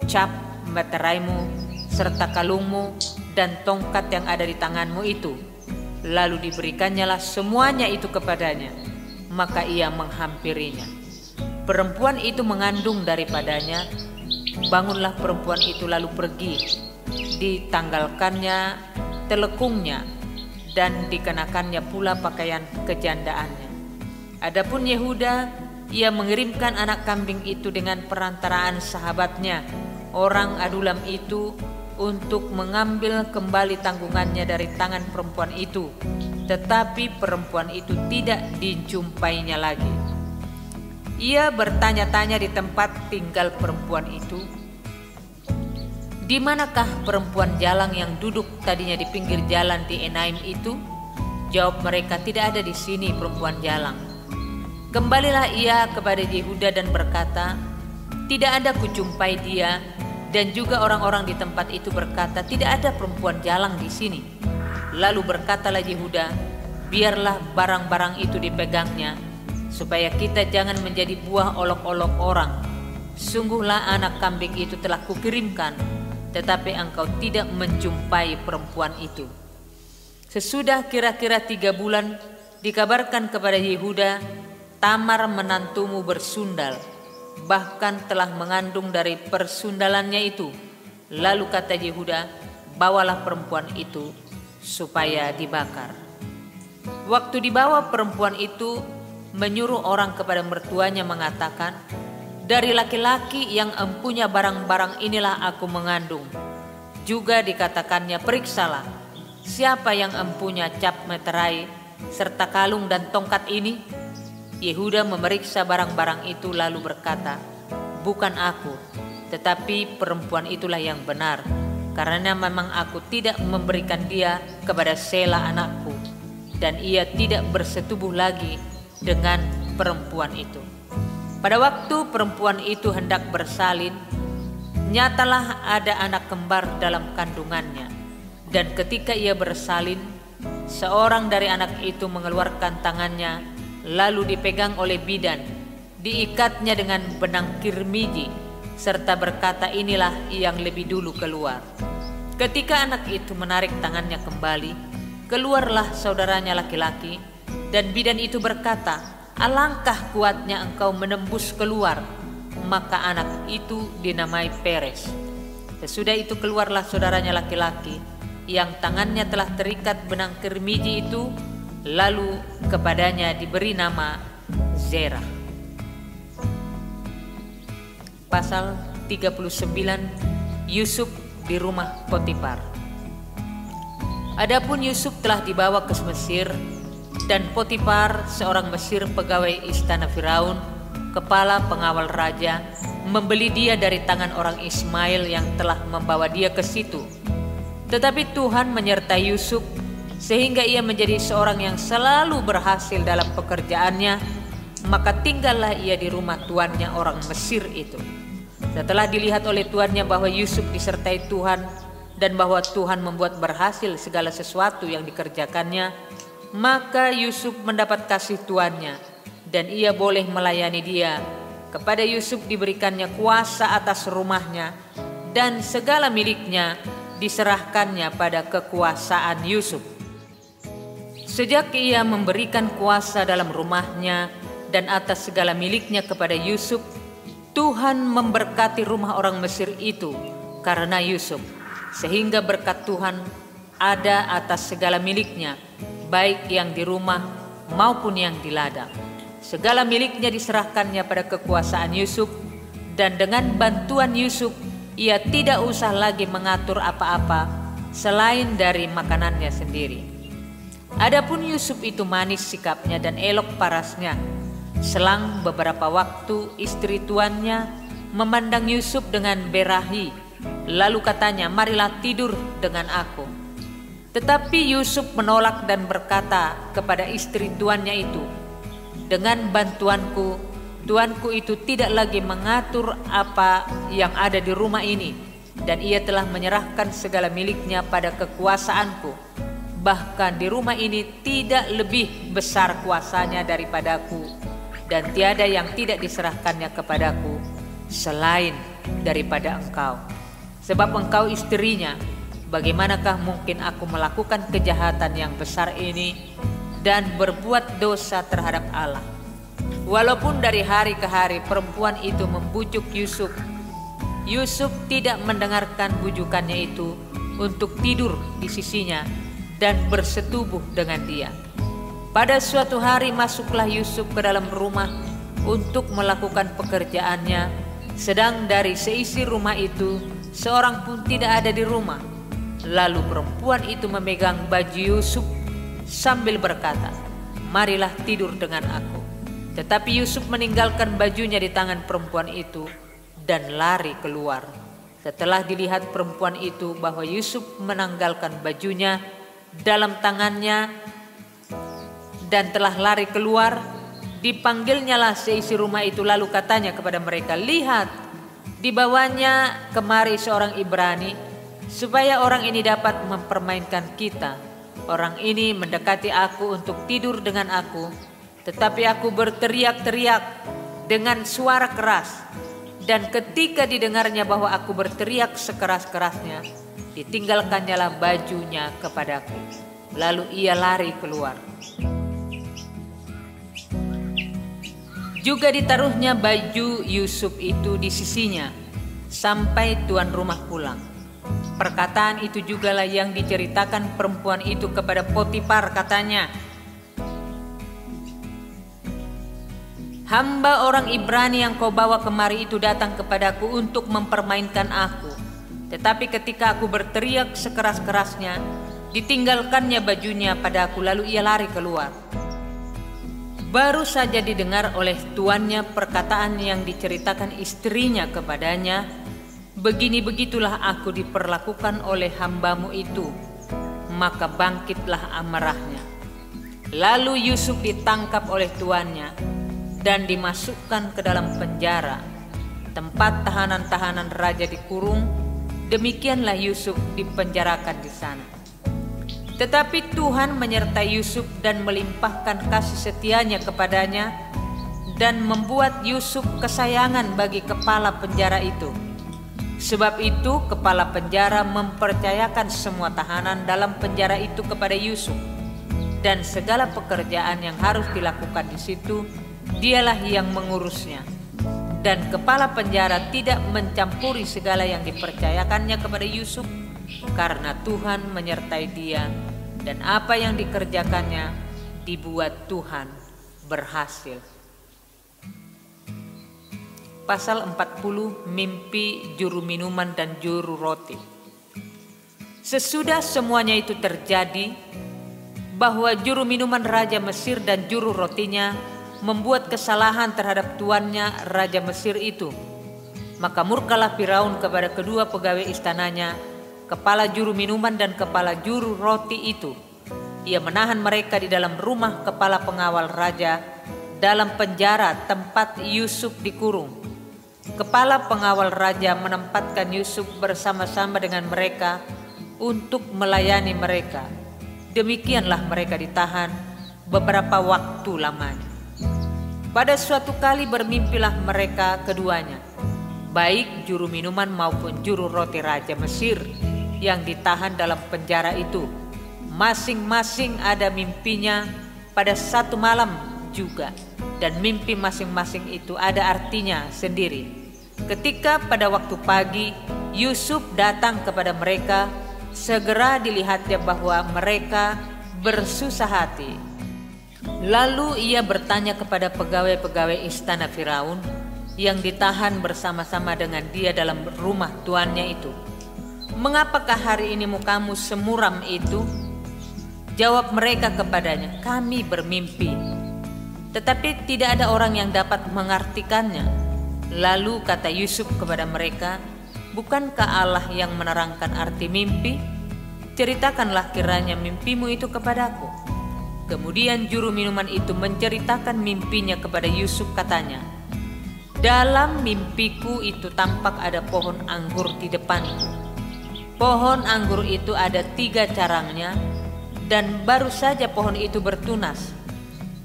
"Cap meteraimu serta kalungmu dan tongkat yang ada di tanganmu itu." Lalu diberikannya semuanya itu kepadanya, maka ia menghampirinya. Perempuan itu mengandung daripadanya. Bangunlah perempuan itu lalu pergi, ditanggalkannya telekungnya dan dikenakannya pula pakaian kejandaannya. Adapun Yehuda, ia mengirimkan anak kambing itu dengan perantaraan sahabatnya, orang Adulam itu, untuk mengambil kembali tanggungannya dari tangan perempuan itu, tetapi perempuan itu tidak dijumpainya lagi. Ia bertanya-tanya di tempat tinggal perempuan itu, "Di manakah perempuan jalang yang duduk tadinya di pinggir jalan di Enaim itu?" Jawab mereka, "Tidak ada di sini perempuan jalang." Kembalilah ia kepada Yehuda dan berkata, "Tidak ada kujumpai dia." Dan juga orang-orang di tempat itu berkata, "Tidak ada perempuan jalang di sini." Lalu berkatalah Yehuda, "Biarlah barang-barang itu dipegangnya, supaya kita jangan menjadi buah olok-olok orang. Sungguhlah anak kambing itu telah kukirimkan, tetapi engkau tidak menjumpai perempuan itu." Sesudah kira-kira 3 bulan, dikabarkan kepada Yehuda, "Tamar menantumu bersundal, bahkan telah mengandung dari persundalannya itu." Lalu kata Yehuda, "Bawalah perempuan itu supaya dibakar." Waktu dibawa perempuan itu, menyuruh orang kepada mertuanya mengatakan, "Dari laki-laki yang empunya barang-barang inilah aku mengandung." Juga dikatakannya, "Periksalah, siapa yang empunya cap meterai serta kalung dan tongkat ini?" Yehuda memeriksa barang-barang itu lalu berkata, "Bukan aku, tetapi perempuan itulah yang benar, karena memang aku tidak memberikan dia kepada Sela anakku, dan ia tidak bersetubuh lagi dengan perempuan itu." Pada waktu perempuan itu hendak bersalin, nyatalah ada anak kembar dalam kandungannya, dan ketika ia bersalin, seorang dari anak itu mengeluarkan tangannya, lalu dipegang oleh bidan, diikatnya dengan benang kirmiji, serta berkata, "Inilah yang lebih dulu keluar." Ketika anak itu menarik tangannya kembali, keluarlah saudaranya laki-laki, dan bidan itu berkata, "Alangkah kuatnya engkau menembus keluar." Maka anak itu dinamai Peres. Sesudah itu keluarlah saudaranya laki-laki, yang tangannya telah terikat benang kirmiji itu, lalu kepadanya diberi nama Zerah. Pasal 39, Yusuf di rumah Potifar. Adapun Yusuf telah dibawa ke Mesir, dan Potifar, seorang Mesir pegawai istana Firaun, kepala pengawal raja, membeli dia dari tangan orang Ismail yang telah membawa dia ke situ. Tetapi Tuhan menyertai Yusuf, sehingga ia menjadi seorang yang selalu berhasil dalam pekerjaannya, maka tinggallah ia di rumah tuannya orang Mesir itu. Setelah dilihat oleh tuannya bahwa Yusuf disertai Tuhan dan bahwa Tuhan membuat berhasil segala sesuatu yang dikerjakannya, maka Yusuf mendapat kasih tuannya, dan ia boleh melayani dia. Kepada Yusuf diberikannya kuasa atas rumahnya, dan segala miliknya diserahkannya pada kekuasaan Yusuf. Sejak ia memberikan kuasa dalam rumahnya dan atas segala miliknya kepada Yusuf, Tuhan memberkati rumah orang Mesir itu karena Yusuf, sehingga berkat Tuhan ada atas segala miliknya, baik yang di rumah maupun yang di ladang. Segala miliknya diserahkannya pada kekuasaan Yusuf, dan dengan bantuan Yusuf ia tidak usah lagi mengatur apa-apa selain dari makanannya sendiri. Adapun Yusuf itu manis sikapnya dan elok parasnya. Selang beberapa waktu istri tuannya memandang Yusuf dengan berahi, lalu katanya, "Marilah tidur dengan aku." Tetapi Yusuf menolak dan berkata kepada istri tuannya itu, "Dengan bantuanku, tuanku itu tidak lagi mengatur apa yang ada di rumah ini, dan ia telah menyerahkan segala miliknya pada kekuasaanku. Bahkan di rumah ini tidak lebih besar kuasanya daripadaku, dan tiada yang tidak diserahkannya kepadaku selain daripada engkau. Sebab engkau istrinya, bagaimanakah mungkin aku melakukan kejahatan yang besar ini dan berbuat dosa terhadap Allah?" Walaupun dari hari ke hari perempuan itu membujuk Yusuf, Yusuf tidak mendengarkan bujukannya itu untuk tidur di sisinya dan bersetubuh dengan dia. Pada suatu hari masuklah Yusuf ke dalam rumah untuk melakukan pekerjaannya, sedang dari seisi rumah itu seorang pun tidak ada di rumah. Lalu perempuan itu memegang baju Yusuf sambil berkata, "Marilah tidur dengan aku." Tetapi Yusuf meninggalkan bajunya di tangan perempuan itu dan lari keluar. Setelah dilihat perempuan itu bahwa Yusuf menanggalkan bajunya dalam tangannya dan telah lari keluar, dipanggilnyalah seisi rumah itu, lalu katanya kepada mereka, "Lihat, dibawanya kemari seorang Ibrani, supaya orang ini dapat mempermainkan kita. Orang ini mendekati aku untuk tidur dengan aku, tetapi aku berteriak-teriak dengan suara keras. Dan ketika didengarnya bahwa aku berteriak sekeras-kerasnya, ditinggalkannyalah bajunya kepadaku. Lalu ia lari keluar. Juga ditaruhnya baju Yusuf itu di sisinya sampai tuan rumah pulang. Perkataan itu jugalah yang diceritakan perempuan itu kepada Potifar, katanya, "Hamba orang Ibrani yang kau bawa kemari itu datang kepadaku untuk mempermainkan aku. Tetapi ketika aku berteriak sekeras-kerasnya, ditinggalkannya bajunya padaku, lalu ia lari keluar." Baru saja didengar oleh tuannya perkataan yang diceritakan istrinya kepadanya, "Begini-begitulah aku diperlakukan oleh hambamu itu." Maka bangkitlah amarahnya. Lalu Yusuf ditangkap oleh tuannya dan dimasukkan ke dalam penjara, tempat tahanan-tahanan raja dikurung. Demikianlah Yusuf dipenjarakan di sana. Tetapi Tuhan menyertai Yusuf dan melimpahkan kasih setianya kepadanya, dan membuat Yusuf kesayangan bagi kepala penjara itu. Sebab itu kepala penjara mempercayakan semua tahanan dalam penjara itu kepada Yusuf, dan segala pekerjaan yang harus dilakukan di situ dialah yang mengurusnya. Dan kepala penjara tidak mencampuri segala yang dipercayakannya kepada Yusuf, karena Tuhan menyertai dia, dan apa yang dikerjakannya dibuat Tuhan berhasil. Pasal 40, mimpi juru minuman dan juru roti. Sesudah semuanya itu terjadi, bahwa juru minuman Raja Mesir dan juru rotinya membuat kesalahan terhadap tuannya Raja Mesir itu. Maka murkalah Firaun kepada kedua pegawai istananya, kepala juru minuman dan kepala juru roti itu. Ia menahan mereka di dalam rumah kepala pengawal raja, dalam penjara tempat Yusuf dikurung. Kepala pengawal raja menempatkan Yusuf bersama-sama dengan mereka untuk melayani mereka. Demikianlah mereka ditahan beberapa waktu lamanya. Pada suatu kali bermimpilah mereka keduanya, baik juru minuman maupun juru roti Raja Mesir yang ditahan dalam penjara itu. Masing-masing ada mimpinya pada satu malam juga, dan mimpi masing-masing itu ada artinya sendiri. Ketika pada waktu pagi Yusuf datang kepada mereka, segera dilihatnya bahwa mereka bersusah hati. Lalu ia bertanya kepada pegawai-pegawai istana Firaun yang ditahan bersama-sama dengan dia dalam rumah tuannya itu, "Mengapakah hari ini mukamu semuram itu?" Jawab mereka kepadanya, "Kami bermimpi, tetapi tidak ada orang yang dapat mengartikannya." Lalu kata Yusuf kepada mereka, "Bukankah Allah yang menerangkan arti mimpi? Ceritakanlah kiranya mimpimu itu kepadaku." Kemudian juru minuman itu menceritakan mimpinya kepada Yusuf, katanya, "Dalam mimpiku itu tampak ada pohon anggur di depanku. Pohon anggur itu ada 3 carangnya, dan baru saja pohon itu bertunas.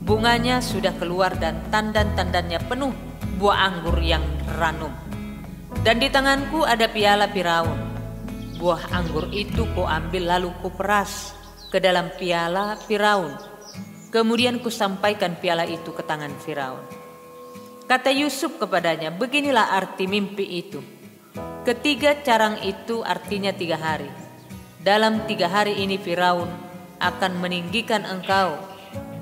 Bunganya sudah keluar dan tandan-tandannya penuh buah anggur yang ranum. Dan di tanganku ada piala Firaun. Buah anggur itu kuambil lalu kuperas ke dalam piala Firaun. Kemudian kusampaikan piala itu ke tangan Firaun." Kata Yusuf kepadanya, "Beginilah arti mimpi itu. Ketiga carang itu artinya 3 hari. Dalam 3 hari ini Firaun akan meninggikan engkau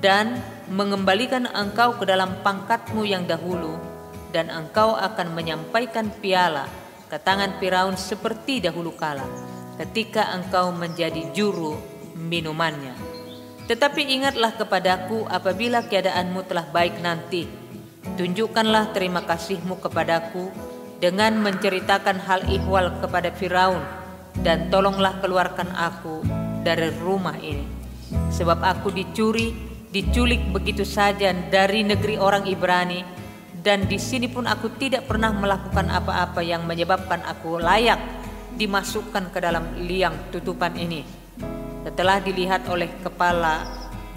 dan mengembalikan engkau ke dalam pangkatmu yang dahulu, dan engkau akan menyampaikan piala ke tangan Firaun seperti dahulu kala, ketika engkau menjadi juru minumannya. Tetapi ingatlah kepadaku apabila keadaanmu telah baik nanti. Tunjukkanlah terima kasihmu kepadaku dengan menceritakan hal ihwal kepada Firaun, dan tolonglah keluarkan aku dari rumah ini. Sebab aku diculik begitu saja dari negeri orang Ibrani, dan di sini pun aku tidak pernah melakukan apa-apa yang menyebabkan aku layak dimasukkan ke dalam liang tutupan ini." Setelah dilihat oleh kepala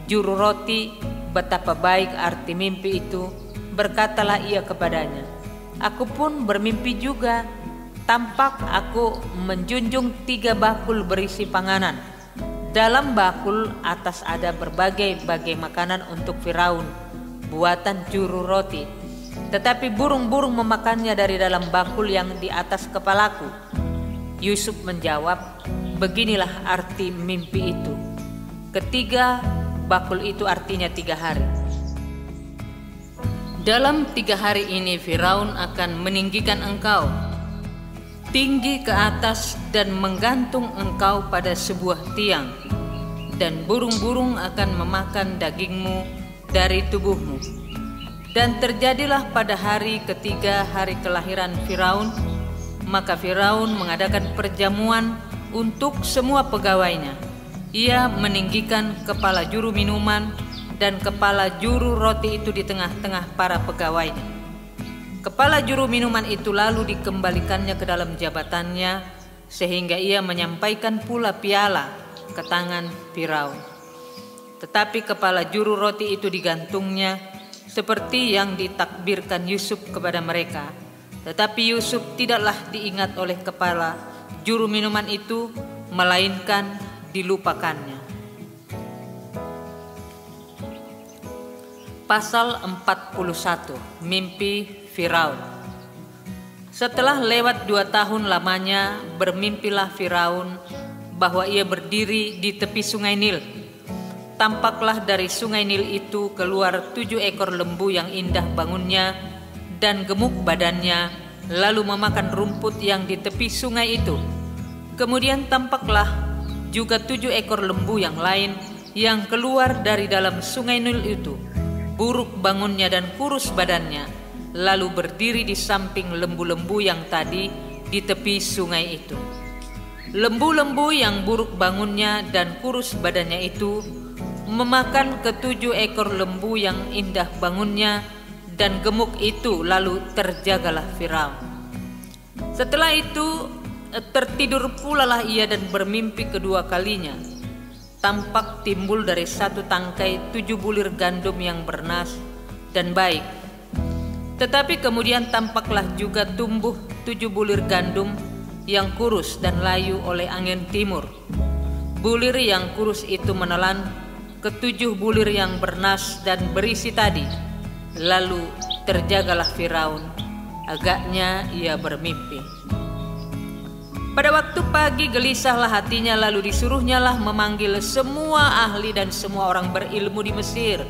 juru roti betapa baik arti mimpi itu, berkatalah ia kepadanya, "Aku pun bermimpi juga. Tampak aku menjunjung 3 bakul berisi panganan. Dalam bakul atas ada berbagai-bagai makanan untuk Firaun, buatan juru roti. Tetapi burung-burung memakannya dari dalam bakul yang di atas kepalaku." Yusuf menjawab, "Beginilah arti mimpi itu. Ketiga bakul itu artinya 3 hari. Dalam 3 hari ini Firaun akan meninggikan engkau tinggi ke atas dan menggantung engkau pada sebuah tiang, dan burung-burung akan memakan dagingmu dari tubuhmu. Dan terjadilah pada hari ketiga hari kelahiran Firaun, maka Firaun mengadakan perjamuan untuk semua pegawainya. Ia meninggikan kepala juru minuman dan kepala juru roti itu di tengah-tengah para pegawainya. Kepala juru minuman itu lalu dikembalikannya ke dalam jabatannya, sehingga ia menyampaikan pula piala ke tangan Firaun. Tetapi kepala juru roti itu digantungnya, seperti yang ditakbirkan Yusuf kepada mereka. Tetapi Yusuf tidaklah diingat oleh kepala juru minuman itu, melainkan dilupakannya. Pasal 41, Mimpi Firaun. Setelah lewat 2 tahun lamanya, bermimpilah Firaun bahwa ia berdiri di tepi sungai Nil. Tampaklah dari sungai Nil itu keluar 7 ekor lembu yang indah bangunnya dan gemuk badannya, lalu memakan rumput yang di tepi sungai itu. Kemudian tampaklah juga 7 ekor lembu yang lain yang keluar dari dalam sungai Nil itu, buruk bangunnya dan kurus badannya, lalu berdiri di samping lembu-lembu yang tadi di tepi sungai itu. Lembu-lembu yang buruk bangunnya dan kurus badannya itu memakan ke-7 ekor lembu yang indah bangunnya dan gemuk itu, lalu terjagalah Firaun. Setelah itu tertidur pulalah ia dan bermimpi kedua kalinya. Tampak timbul dari 1 tangkai 7 bulir gandum yang bernas dan baik, Tetapi kemudian tampaklah juga tumbuh 7 bulir gandum yang kurus dan layu oleh angin timur. Bulir yang kurus itu menelan ke-7 bulir yang bernas dan berisi tadi. Lalu terjagalah Firaun, agaknya ia bermimpi. Pada waktu pagi gelisahlah hatinya, lalu disuruhnyalah memanggil semua ahli dan semua orang berilmu di Mesir.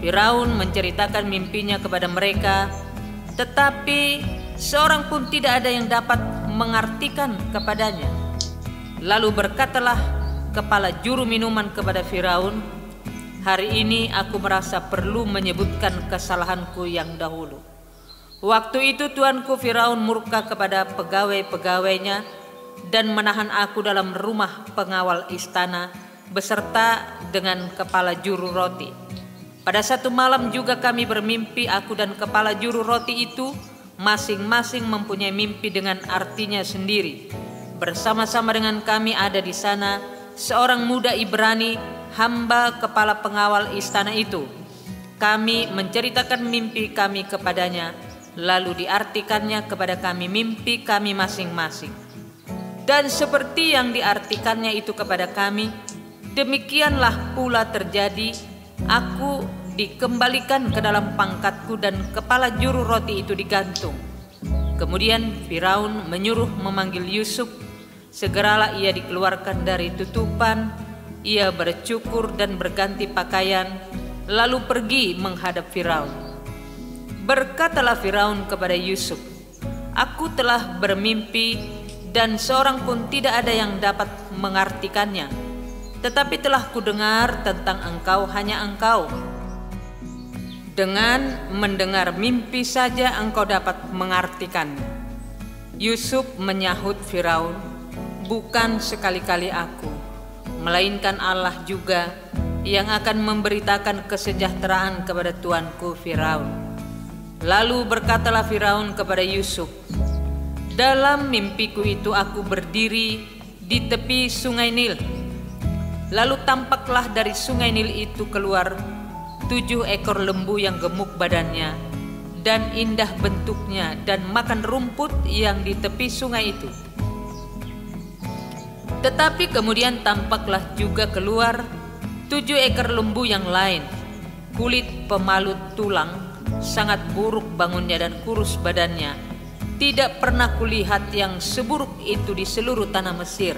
Firaun menceritakan mimpinya kepada mereka, tetapi seorang pun tidak ada yang dapat mengartikan kepadanya. Lalu berkatalah kepala juru minuman kepada Firaun, "Hari ini aku merasa perlu menyebutkan kesalahanku yang dahulu. Waktu itu tuanku Firaun murka kepada pegawai-pegawainya dan menahan aku dalam rumah pengawal istana beserta dengan kepala juru roti. Pada satu malam juga kami bermimpi, aku dan kepala juru roti itu masing-masing mempunyai mimpi dengan artinya sendiri. Bersama-sama dengan kami ada di sana seorang muda Ibrani, hamba kepala pengawal istana itu. Kami menceritakan mimpi kami kepadanya, lalu diartikannya kepada kami mimpi kami masing-masing. Dan seperti yang diartikannya itu kepada kami, demikianlah pula terjadi. Aku dikembalikan ke dalam pangkatku dan kepala juru roti itu digantung." Kemudian Firaun menyuruh memanggil Yusuf. Segeralah ia dikeluarkan dari tutupan. Ia bercukur dan berganti pakaian, lalu pergi menghadap Firaun. Berkatalah Firaun kepada Yusuf, "Aku telah bermimpi dan seorang pun tidak ada yang dapat mengartikannya. Tetapi telah kudengar tentang engkau, hanya engkau. Dengan mendengar mimpi saja engkau dapat mengartikannya." Yusuf menyahut Firaun, "Bukan sekali-kali aku, melainkan Allah juga yang akan memberitakan kesejahteraan kepada tuanku Firaun." Lalu berkatalah Firaun kepada Yusuf, "Dalam mimpiku itu aku berdiri di tepi sungai Nil. Lalu tampaklah dari sungai Nil itu keluar 7 ekor lembu yang gemuk badannya dan indah bentuknya dan makan rumput yang di tepi sungai itu. Tetapi kemudian tampaklah juga keluar 7 ekor lembu yang lain, kulit pemalut tulang, sangat buruk bangunnya dan kurus badannya. Tidak pernah kulihat yang seburuk itu di seluruh tanah Mesir.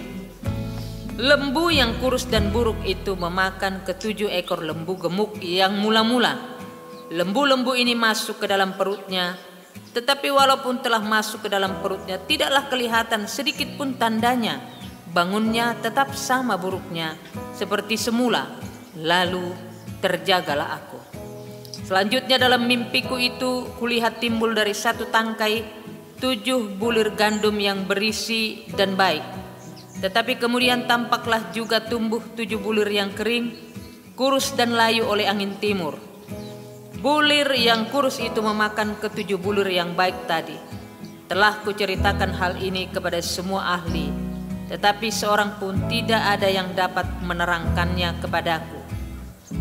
Lembu yang kurus dan buruk itu memakan ke-7 ekor lembu gemuk yang mula-mula. Lembu-lembu ini masuk ke dalam perutnya, tetapi walaupun telah masuk ke dalam perutnya, tidaklah kelihatan sedikit pun tandanya. Bangunnya tetap sama buruknya seperti semula. Lalu terjagalah aku. Selanjutnya dalam mimpiku itu kulihat timbul dari satu tangkai 7 bulir gandum yang berisi dan baik. Tetapi kemudian tampaklah juga tumbuh 7 bulir yang kering, kurus dan layu oleh angin timur. Bulir yang kurus itu memakan ke-7 bulir yang baik tadi. Telah kuceritakan hal ini kepada semua ahli, tetapi seorang pun tidak ada yang dapat menerangkannya kepadaku."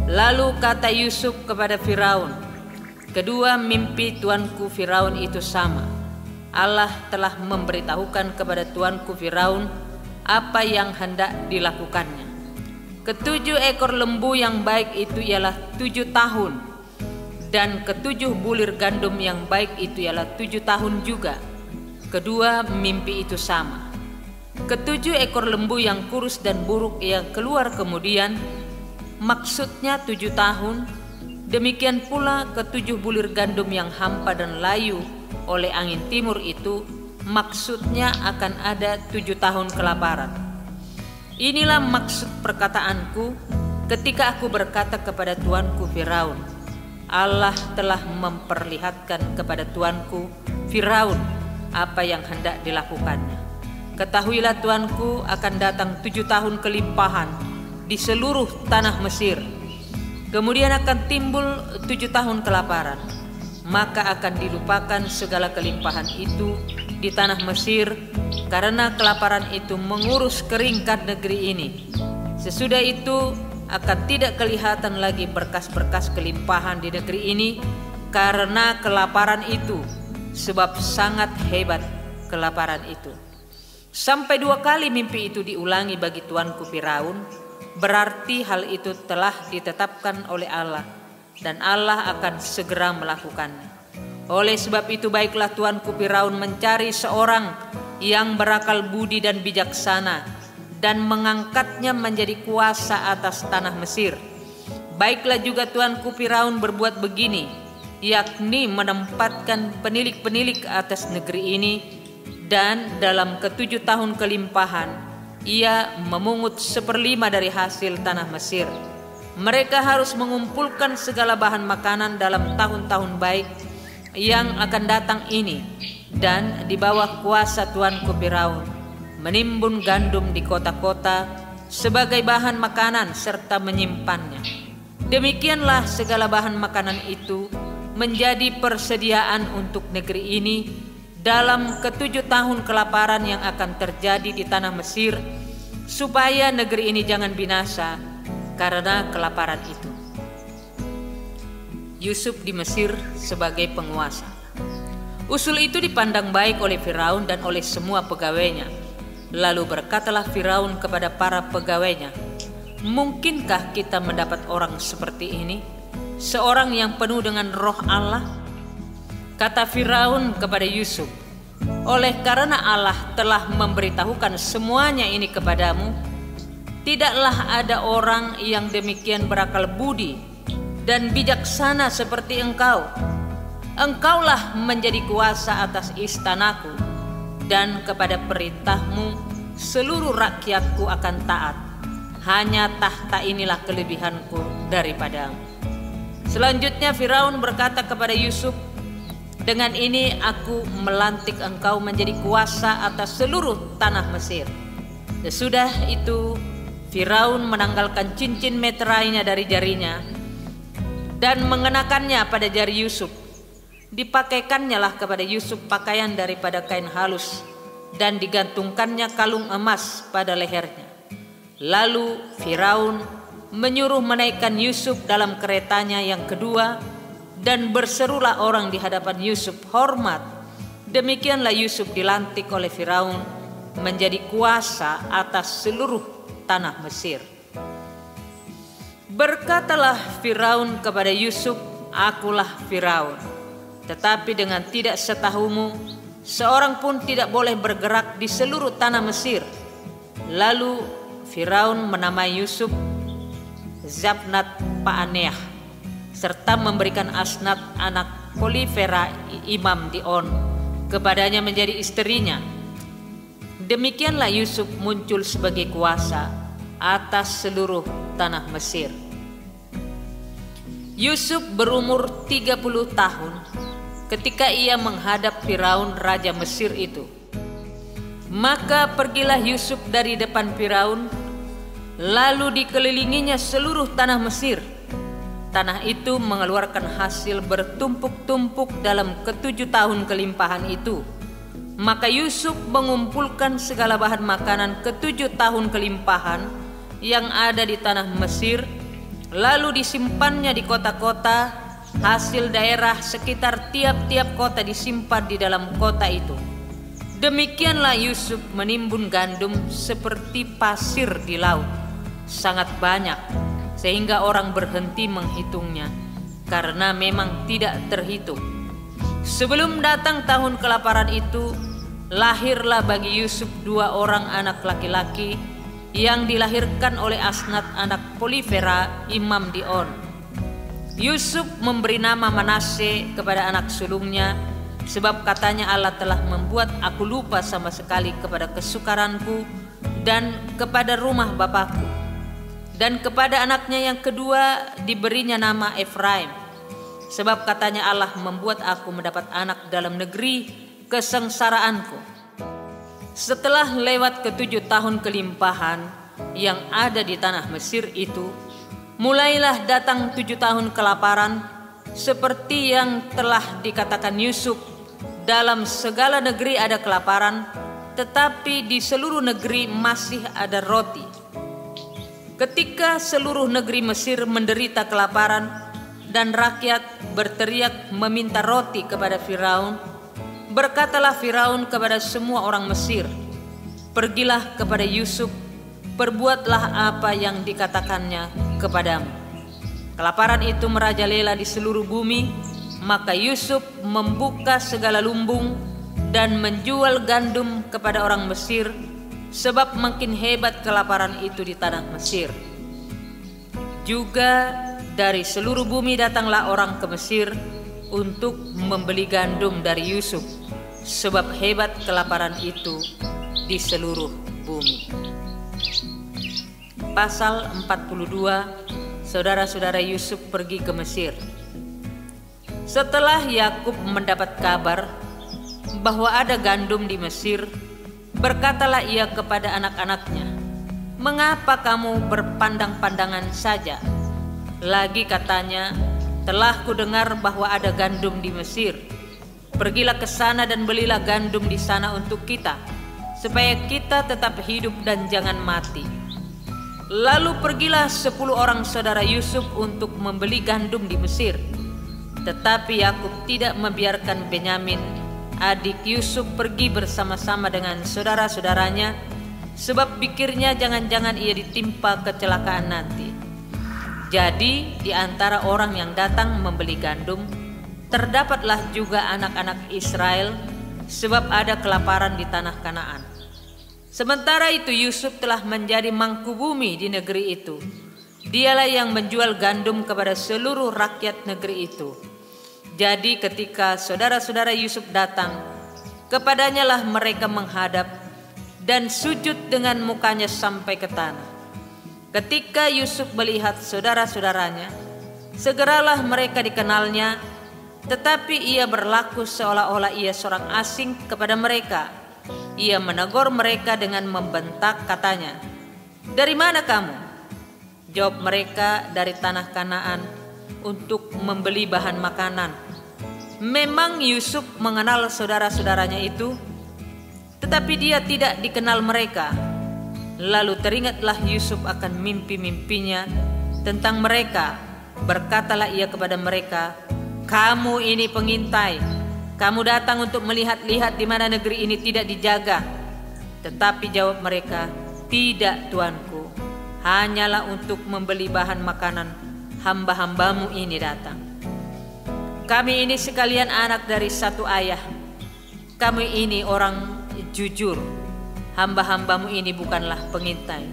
Lalu kata Yusuf kepada Firaun, "Kedua mimpi tuanku Firaun itu sama. Allah telah memberitahukan kepada tuanku Firaun apa yang hendak dilakukannya. Ke-7 ekor lembu yang baik itu ialah 7 tahun, dan ke-7 bulir gandum yang baik itu ialah 7 tahun juga. Kedua mimpi itu sama. Ke-7 ekor lembu yang kurus dan buruk yang keluar kemudian, maksudnya 7 tahun. Demikian pula ke-7 bulir gandum yang hampa dan layu oleh angin timur itu, maksudnya akan ada 7 tahun kelaparan. Inilah maksud perkataanku ketika aku berkata kepada tuanku Firaun, Allah telah memperlihatkan kepada tuanku Firaun apa yang hendak dilakukannya. Ketahuilah tuanku, akan datang 7 tahun kelimpahan di seluruh tanah Mesir. Kemudian akan timbul 7 tahun kelaparan. Maka akan dilupakan segala kelimpahan itu di tanah Mesir, karena kelaparan itu mengurus keringkan negeri ini. Sesudah itu akan tidak kelihatan lagi berkas-berkas kelimpahan di negeri ini, karena kelaparan itu, sebab sangat hebat kelaparan itu. Sampai 2 kali mimpi itu diulangi bagi tuanku Firaun, berarti hal itu telah ditetapkan oleh Allah dan Allah akan segera melakukannya. Oleh sebab itu baiklah tuanku Firaun mencari seorang yang berakal budi dan bijaksana dan mengangkatnya menjadi kuasa atas tanah Mesir. Baiklah juga tuanku Firaun berbuat begini, yakni menempatkan penilik-penilik atas negeri ini, dan dalam ke-7 tahun kelimpahan ia memungut 1/5 dari hasil tanah Mesir. Mereka harus mengumpulkan segala bahan makanan dalam tahun-tahun baik yang akan datang ini, dan di bawah kuasa tuanku Firaun menimbun gandum di kota-kota sebagai bahan makanan serta menyimpannya. Demikianlah segala bahan makanan itu menjadi persediaan untuk negeri ini dalam ke-7 tahun kelaparan yang akan terjadi di tanah Mesir, supaya negeri ini jangan binasa karena kelaparan itu. Yusuf di Mesir sebagai penguasa. Usul itu dipandang baik oleh Firaun dan oleh semua pegawainya. Lalu berkatalah Firaun kepada para pegawainya, "Mungkinkah kita mendapat orang seperti ini, seorang yang penuh dengan roh Allah?" Kata Firaun kepada Yusuf, "Oleh karena Allah telah memberitahukan semuanya ini kepadamu, tidaklah ada orang yang demikian berakal budi dan bijaksana seperti engkau. Engkaulah menjadi kuasa atas istanaku, dan kepada perintahmu seluruh rakyatku akan taat. Hanya tahta inilah kelebihanku daripadamu." Selanjutnya Firaun berkata kepada Yusuf, "Dengan ini aku melantik engkau menjadi kuasa atas seluruh tanah Mesir." Sesudah itu Firaun menanggalkan cincin meterainya dari jarinya dan mengenakannya pada jari Yusuf. Dipakaikannya lah kepada Yusuf pakaian daripada kain halus dan digantungkannya kalung emas pada lehernya. Lalu Firaun menyuruh menaikkan Yusuf dalam keretanya yang kedua, dan berserulah orang di hadapan Yusuf, "Hormat!" Demikianlah Yusuf dilantik oleh Firaun menjadi kuasa atas seluruh tanah Mesir. Berkatalah Firaun kepada Yusuf, "Akulah Firaun, tetapi dengan tidak setahumu, seorang pun tidak boleh bergerak di seluruh tanah Mesir." Lalu Firaun menamai Yusuf Zabnat Paaneah, serta memberikan Asnat anak Polifera imam di On kepadanya menjadi istrinya. Demikianlah Yusuf muncul sebagai kuasa atas seluruh tanah Mesir. Yusuf berumur 30 tahun ketika ia menghadap Firaun raja Mesir itu. Maka pergilah Yusuf dari depan Firaun, lalu dikelilinginya seluruh tanah Mesir. Tanah itu mengeluarkan hasil bertumpuk-tumpuk dalam ke-7 tahun kelimpahan itu. Maka Yusuf mengumpulkan segala bahan makanan ke-7 tahun kelimpahan yang ada di tanah Mesir, lalu disimpannya di kota-kota. Hasil daerah sekitar tiap-tiap kota disimpan di dalam kota itu. Demikianlah Yusuf menimbun gandum seperti pasir di laut, sangat banyak, sehingga orang berhenti menghitungnya, karena memang tidak terhitung. Sebelum datang tahun kelaparan itu, lahirlah bagi Yusuf 2 orang anak laki-laki yang dilahirkan oleh Asnat anak Polifera imam di On. Yusuf memberi nama Manasye kepada anak sulungnya, sebab katanya, "Allah telah membuat aku lupa sama sekali kepada kesukaranku dan kepada rumah bapakku." Dan kepada anaknya yang kedua diberinya nama Efraim, sebab katanya, "Allah membuat aku mendapat anak dalam negeri kesengsaraanku." Setelah lewat ke-7 tahun kelimpahan yang ada di tanah Mesir itu, mulailah datang 7 tahun kelaparan, seperti yang telah dikatakan Yusuf, "Dalam segala negeri ada kelaparan, tetapi di seluruh negeri masih ada roti." Ketika seluruh negeri Mesir menderita kelaparan, dan rakyat berteriak meminta roti kepada Firaun, berkatalah Firaun kepada semua orang Mesir, "Pergilah kepada Yusuf, perbuatlah apa yang dikatakannya kepadamu." Kelaparan itu merajalela di seluruh bumi, maka Yusuf membuka segala lumbung dan menjual gandum kepada orang Mesir, sebab makin hebat kelaparan itu di tanah Mesir. Juga dari seluruh bumi datanglah orang ke Mesir untuk membeli gandum dari Yusuf, sebab hebat kelaparan itu di seluruh bumi. Pasal 42, saudara-saudara Yusuf pergi ke Mesir. Setelah Yakub mendapat kabar bahwa ada gandum di Mesir, berkatalah ia kepada anak-anaknya, "Mengapa kamu berpandang-pandangan saja?" Lagi katanya, "Telah kudengar bahwa ada gandum di Mesir. Pergilah ke sana dan belilah gandum di sana untuk kita, supaya kita tetap hidup dan jangan mati." Lalu pergilah 10 orang saudara Yusuf untuk membeli gandum di Mesir. Tetapi Yakub tidak membiarkan Benyamin, adik Yusuf, pergi bersama-sama dengan saudara-saudaranya, sebab pikirnya jangan-jangan ia ditimpa kecelakaan nanti. Jadi di antara orang yang datang membeli gandum, terdapatlah juga anak-anak Israel, sebab ada kelaparan di tanah Kanaan. Sementara itu Yusuf telah menjadi mangku bumi di negeri itu. Dialah yang menjual gandum kepada seluruh rakyat negeri itu. Jadi ketika saudara-saudara Yusuf datang, kepadanya lah mereka menghadap dan sujud dengan mukanya sampai ke tanah. Ketika Yusuf melihat saudara-saudaranya, segeralah mereka dikenalnya, tetapi ia berlaku seolah-olah ia seorang asing kepada mereka. Ia menegur mereka dengan membentak, katanya, "Dari mana kamu?" Jawab mereka, "Dari tanah Kanaan, untuk membeli bahan makanan." Memang Yusuf mengenal saudara-saudaranya itu, tetapi dia tidak dikenal mereka. Lalu teringatlah Yusuf akan mimpi-mimpinya tentang mereka. Berkatalah ia kepada mereka, "Kamu ini pengintai. Kamu datang untuk melihat-lihat di mana negeri ini tidak dijaga." Tetapi jawab mereka, "Tidak, tuanku. Hanyalah untuk membeli bahan makanan hamba-hambamu ini datang. Kami ini sekalian anak dari satu ayah. Kami ini orang jujur. Hamba-hambamu ini bukanlah pengintai."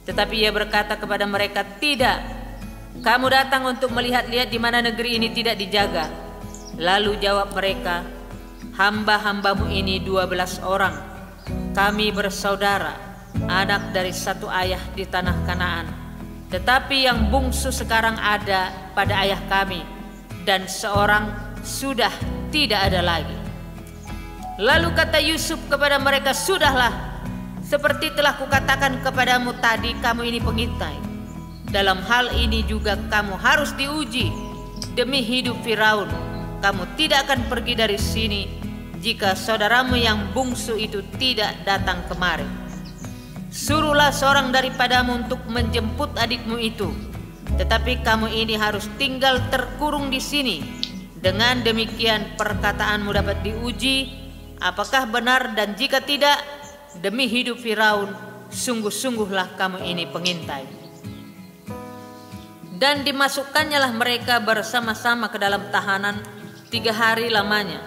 Tetapi ia berkata kepada mereka, "Tidak. Kamu datang untuk melihat-lihat di mana negeri ini tidak dijaga." Lalu jawab mereka, "Hamba-hambamu ini 12 orang. Kami bersaudara, anak dari satu ayah di tanah Kanaan. Tetapi yang bungsu sekarang ada pada ayah kami, dan seorang sudah tidak ada lagi." Lalu kata Yusuf kepada mereka, "Sudahlah, seperti telah kukatakan kepadamu tadi, kamu ini pengintai. Dalam hal ini juga kamu harus diuji. Demi hidup Firaun, kamu tidak akan pergi dari sini jika saudaramu yang bungsu itu tidak datang kemari. Suruhlah seorang daripadamu untuk menjemput adikmu itu, tetapi kamu ini harus tinggal terkurung di sini. Dengan demikian perkataanmu dapat diuji apakah benar, dan jika tidak, demi hidup Firaun, sungguh-sungguhlah kamu ini pengintai." Dan dimasukkannya lah mereka bersama-sama ke dalam tahanan 3 hari lamanya.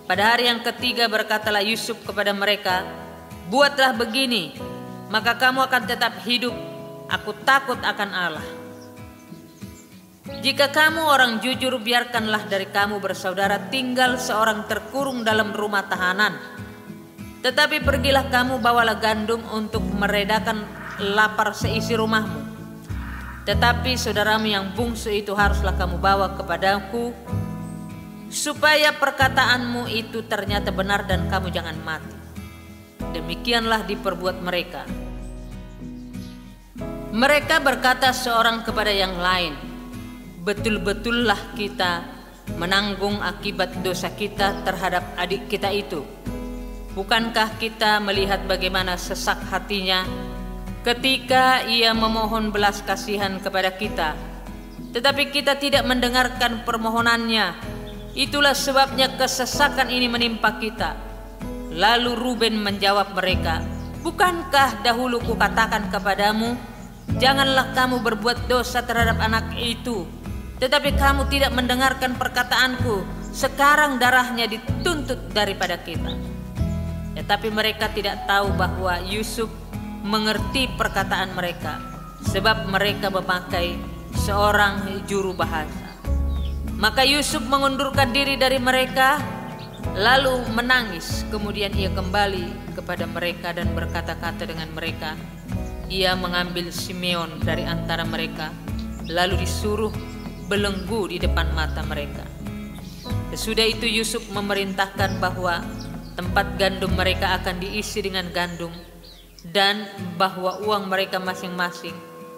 Pada hari yang ketiga berkatalah Yusuf kepada mereka, "Buatlah begini, maka kamu akan tetap hidup. Aku takut akan Allah. Jika kamu orang jujur, biarkanlah dari kamu bersaudara tinggal seorang terkurung dalam rumah tahanan. Tetapi pergilah kamu, bawalah gandum untuk meredakan lapar seisi rumahmu. Tetapi saudaramu yang bungsu itu haruslah kamu bawa kepadaku, supaya perkataanmu itu ternyata benar dan kamu jangan mati." Demikianlah diperbuat mereka. Mereka berkata seorang kepada yang lain, "Betul-betullah kita menanggung akibat dosa kita terhadap adik kita itu. Bukankah kita melihat bagaimana sesak hatinya ketika ia memohon belas kasihan kepada kita, tetapi kita tidak mendengarkan permohonannya. Itulah sebabnya kesesakan ini menimpa kita." Lalu Ruben menjawab mereka, "Bukankah dahulu kukatakan kepadamu, janganlah kamu berbuat dosa terhadap anak itu? Tetapi kamu tidak mendengarkan perkataanku. Sekarang darahnya dituntut daripada kita." Tetapi mereka tidak tahu bahwa Yusuf mengerti perkataan mereka, sebab mereka memakai seorang juru bahasa. Maka Yusuf mengundurkan diri dari mereka, lalu menangis. Kemudian ia kembali kepada mereka dan berkata-kata dengan mereka. Ia mengambil Simeon dari antara mereka, lalu disuruh belenggu di depan mata mereka. Sesudah itu Yusuf memerintahkan bahwa tempat gandum mereka akan diisi dengan gandum, dan bahwa uang mereka masing-masing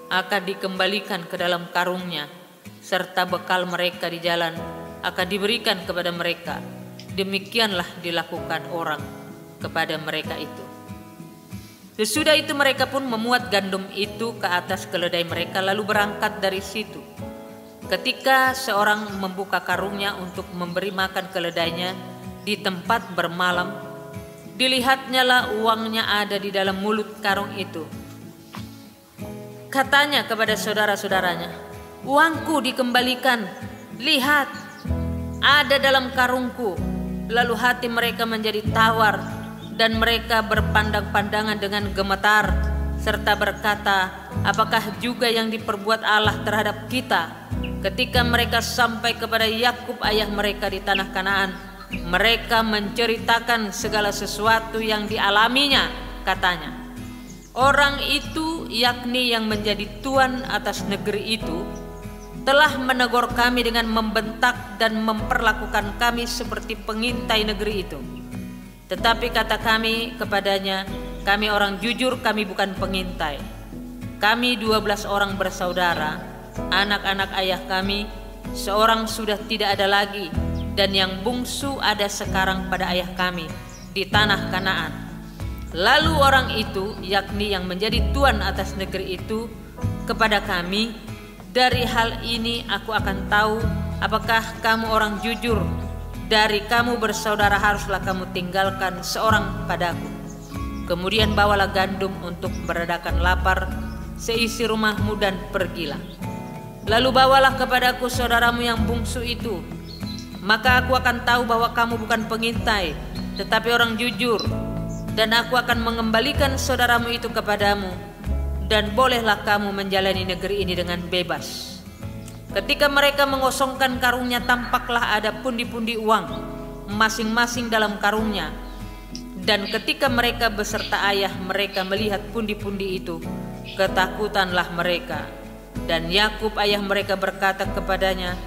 akan dikembalikan ke dalam karungnya, serta bekal mereka di jalan akan diberikan kepada mereka. Demikianlah dilakukan orang kepada mereka itu. Sesudah itu mereka pun memuat gandum itu ke atas keledai mereka, lalu berangkat dari situ. Ketika seorang membuka karungnya untuk memberi makan keledainya di tempat bermalam, dilihatnyalah uangnya ada di dalam mulut karung itu. Katanya kepada saudara-saudaranya, "Uangku dikembalikan, lihat, ada dalam karungku." Lalu hati mereka menjadi tawar, dan mereka berpandang-pandangan dengan gemetar, serta berkata, "Apakah juga yang diperbuat Allah terhadap kita?" Ketika mereka sampai kepada Yakub ayah mereka di tanah Kanaan, mereka menceritakan segala sesuatu yang dialaminya. Katanya, "Orang itu, yakni yang menjadi tuan atas negeri itu, telah menegur kami dengan membentak dan memperlakukan kami seperti pengintai negeri itu. Tetapi kata kami kepadanya, kami orang jujur, kami bukan pengintai. Kami 12 orang bersaudara, anak-anak ayah kami, seorang sudah tidak ada lagi, dan yang bungsu ada sekarang pada ayah kami di tanah Kanaan." Lalu orang itu, yakni yang menjadi tuan atas negeri itu, kepada kami, "Dari hal ini aku akan tahu apakah kamu orang jujur. Dari kamu bersaudara haruslah kamu tinggalkan seorang padaku. Kemudian bawalah gandum untuk meredakan lapar seisi rumahmu dan pergilah. Lalu bawalah kepadaku saudaramu yang bungsu itu. Maka aku akan tahu bahwa kamu bukan pengintai, tetapi orang jujur, dan aku akan mengembalikan saudaramu itu kepadamu, dan bolehlah kamu menjalani negeri ini dengan bebas." Ketika mereka mengosongkan karungnya, tampaklah ada pundi-pundi uang masing-masing dalam karungnya. Dan ketika mereka beserta ayah mereka melihat pundi-pundi itu, ketakutanlah mereka. Dan Yakub ayah mereka berkata kepadanya,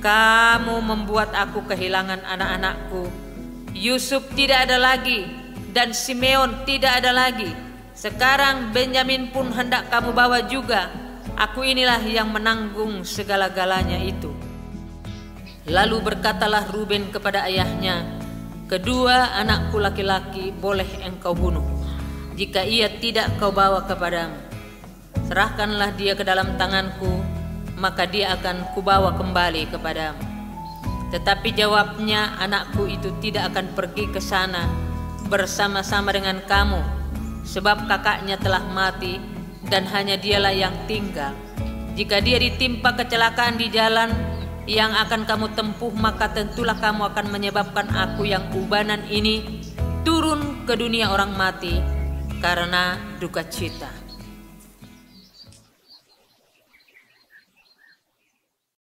"Kamu membuat aku kehilangan anak-anakku. Yusuf tidak ada lagi, dan Simeon tidak ada lagi. Sekarang Benyamin pun hendak kamu bawa juga. Aku inilah yang menanggung segala-galanya itu." Lalu berkatalah Ruben kepada ayahnya, "Kedua anakku laki-laki boleh engkau bunuh. Jika ia tidak kau bawa kepadamu, serahkanlah dia ke dalam tanganku, maka dia akan kubawa kembali kepadamu." Tetapi jawabnya, "Anakku itu tidak akan pergi ke sana bersama-sama dengan kamu, sebab kakaknya telah mati dan hanya dialah yang tinggal. Jika dia ditimpa kecelakaan di jalan yang akan kamu tempuh, maka tentulah kamu akan menyebabkan aku yang ubanan ini turun ke dunia orang mati karena duka cita."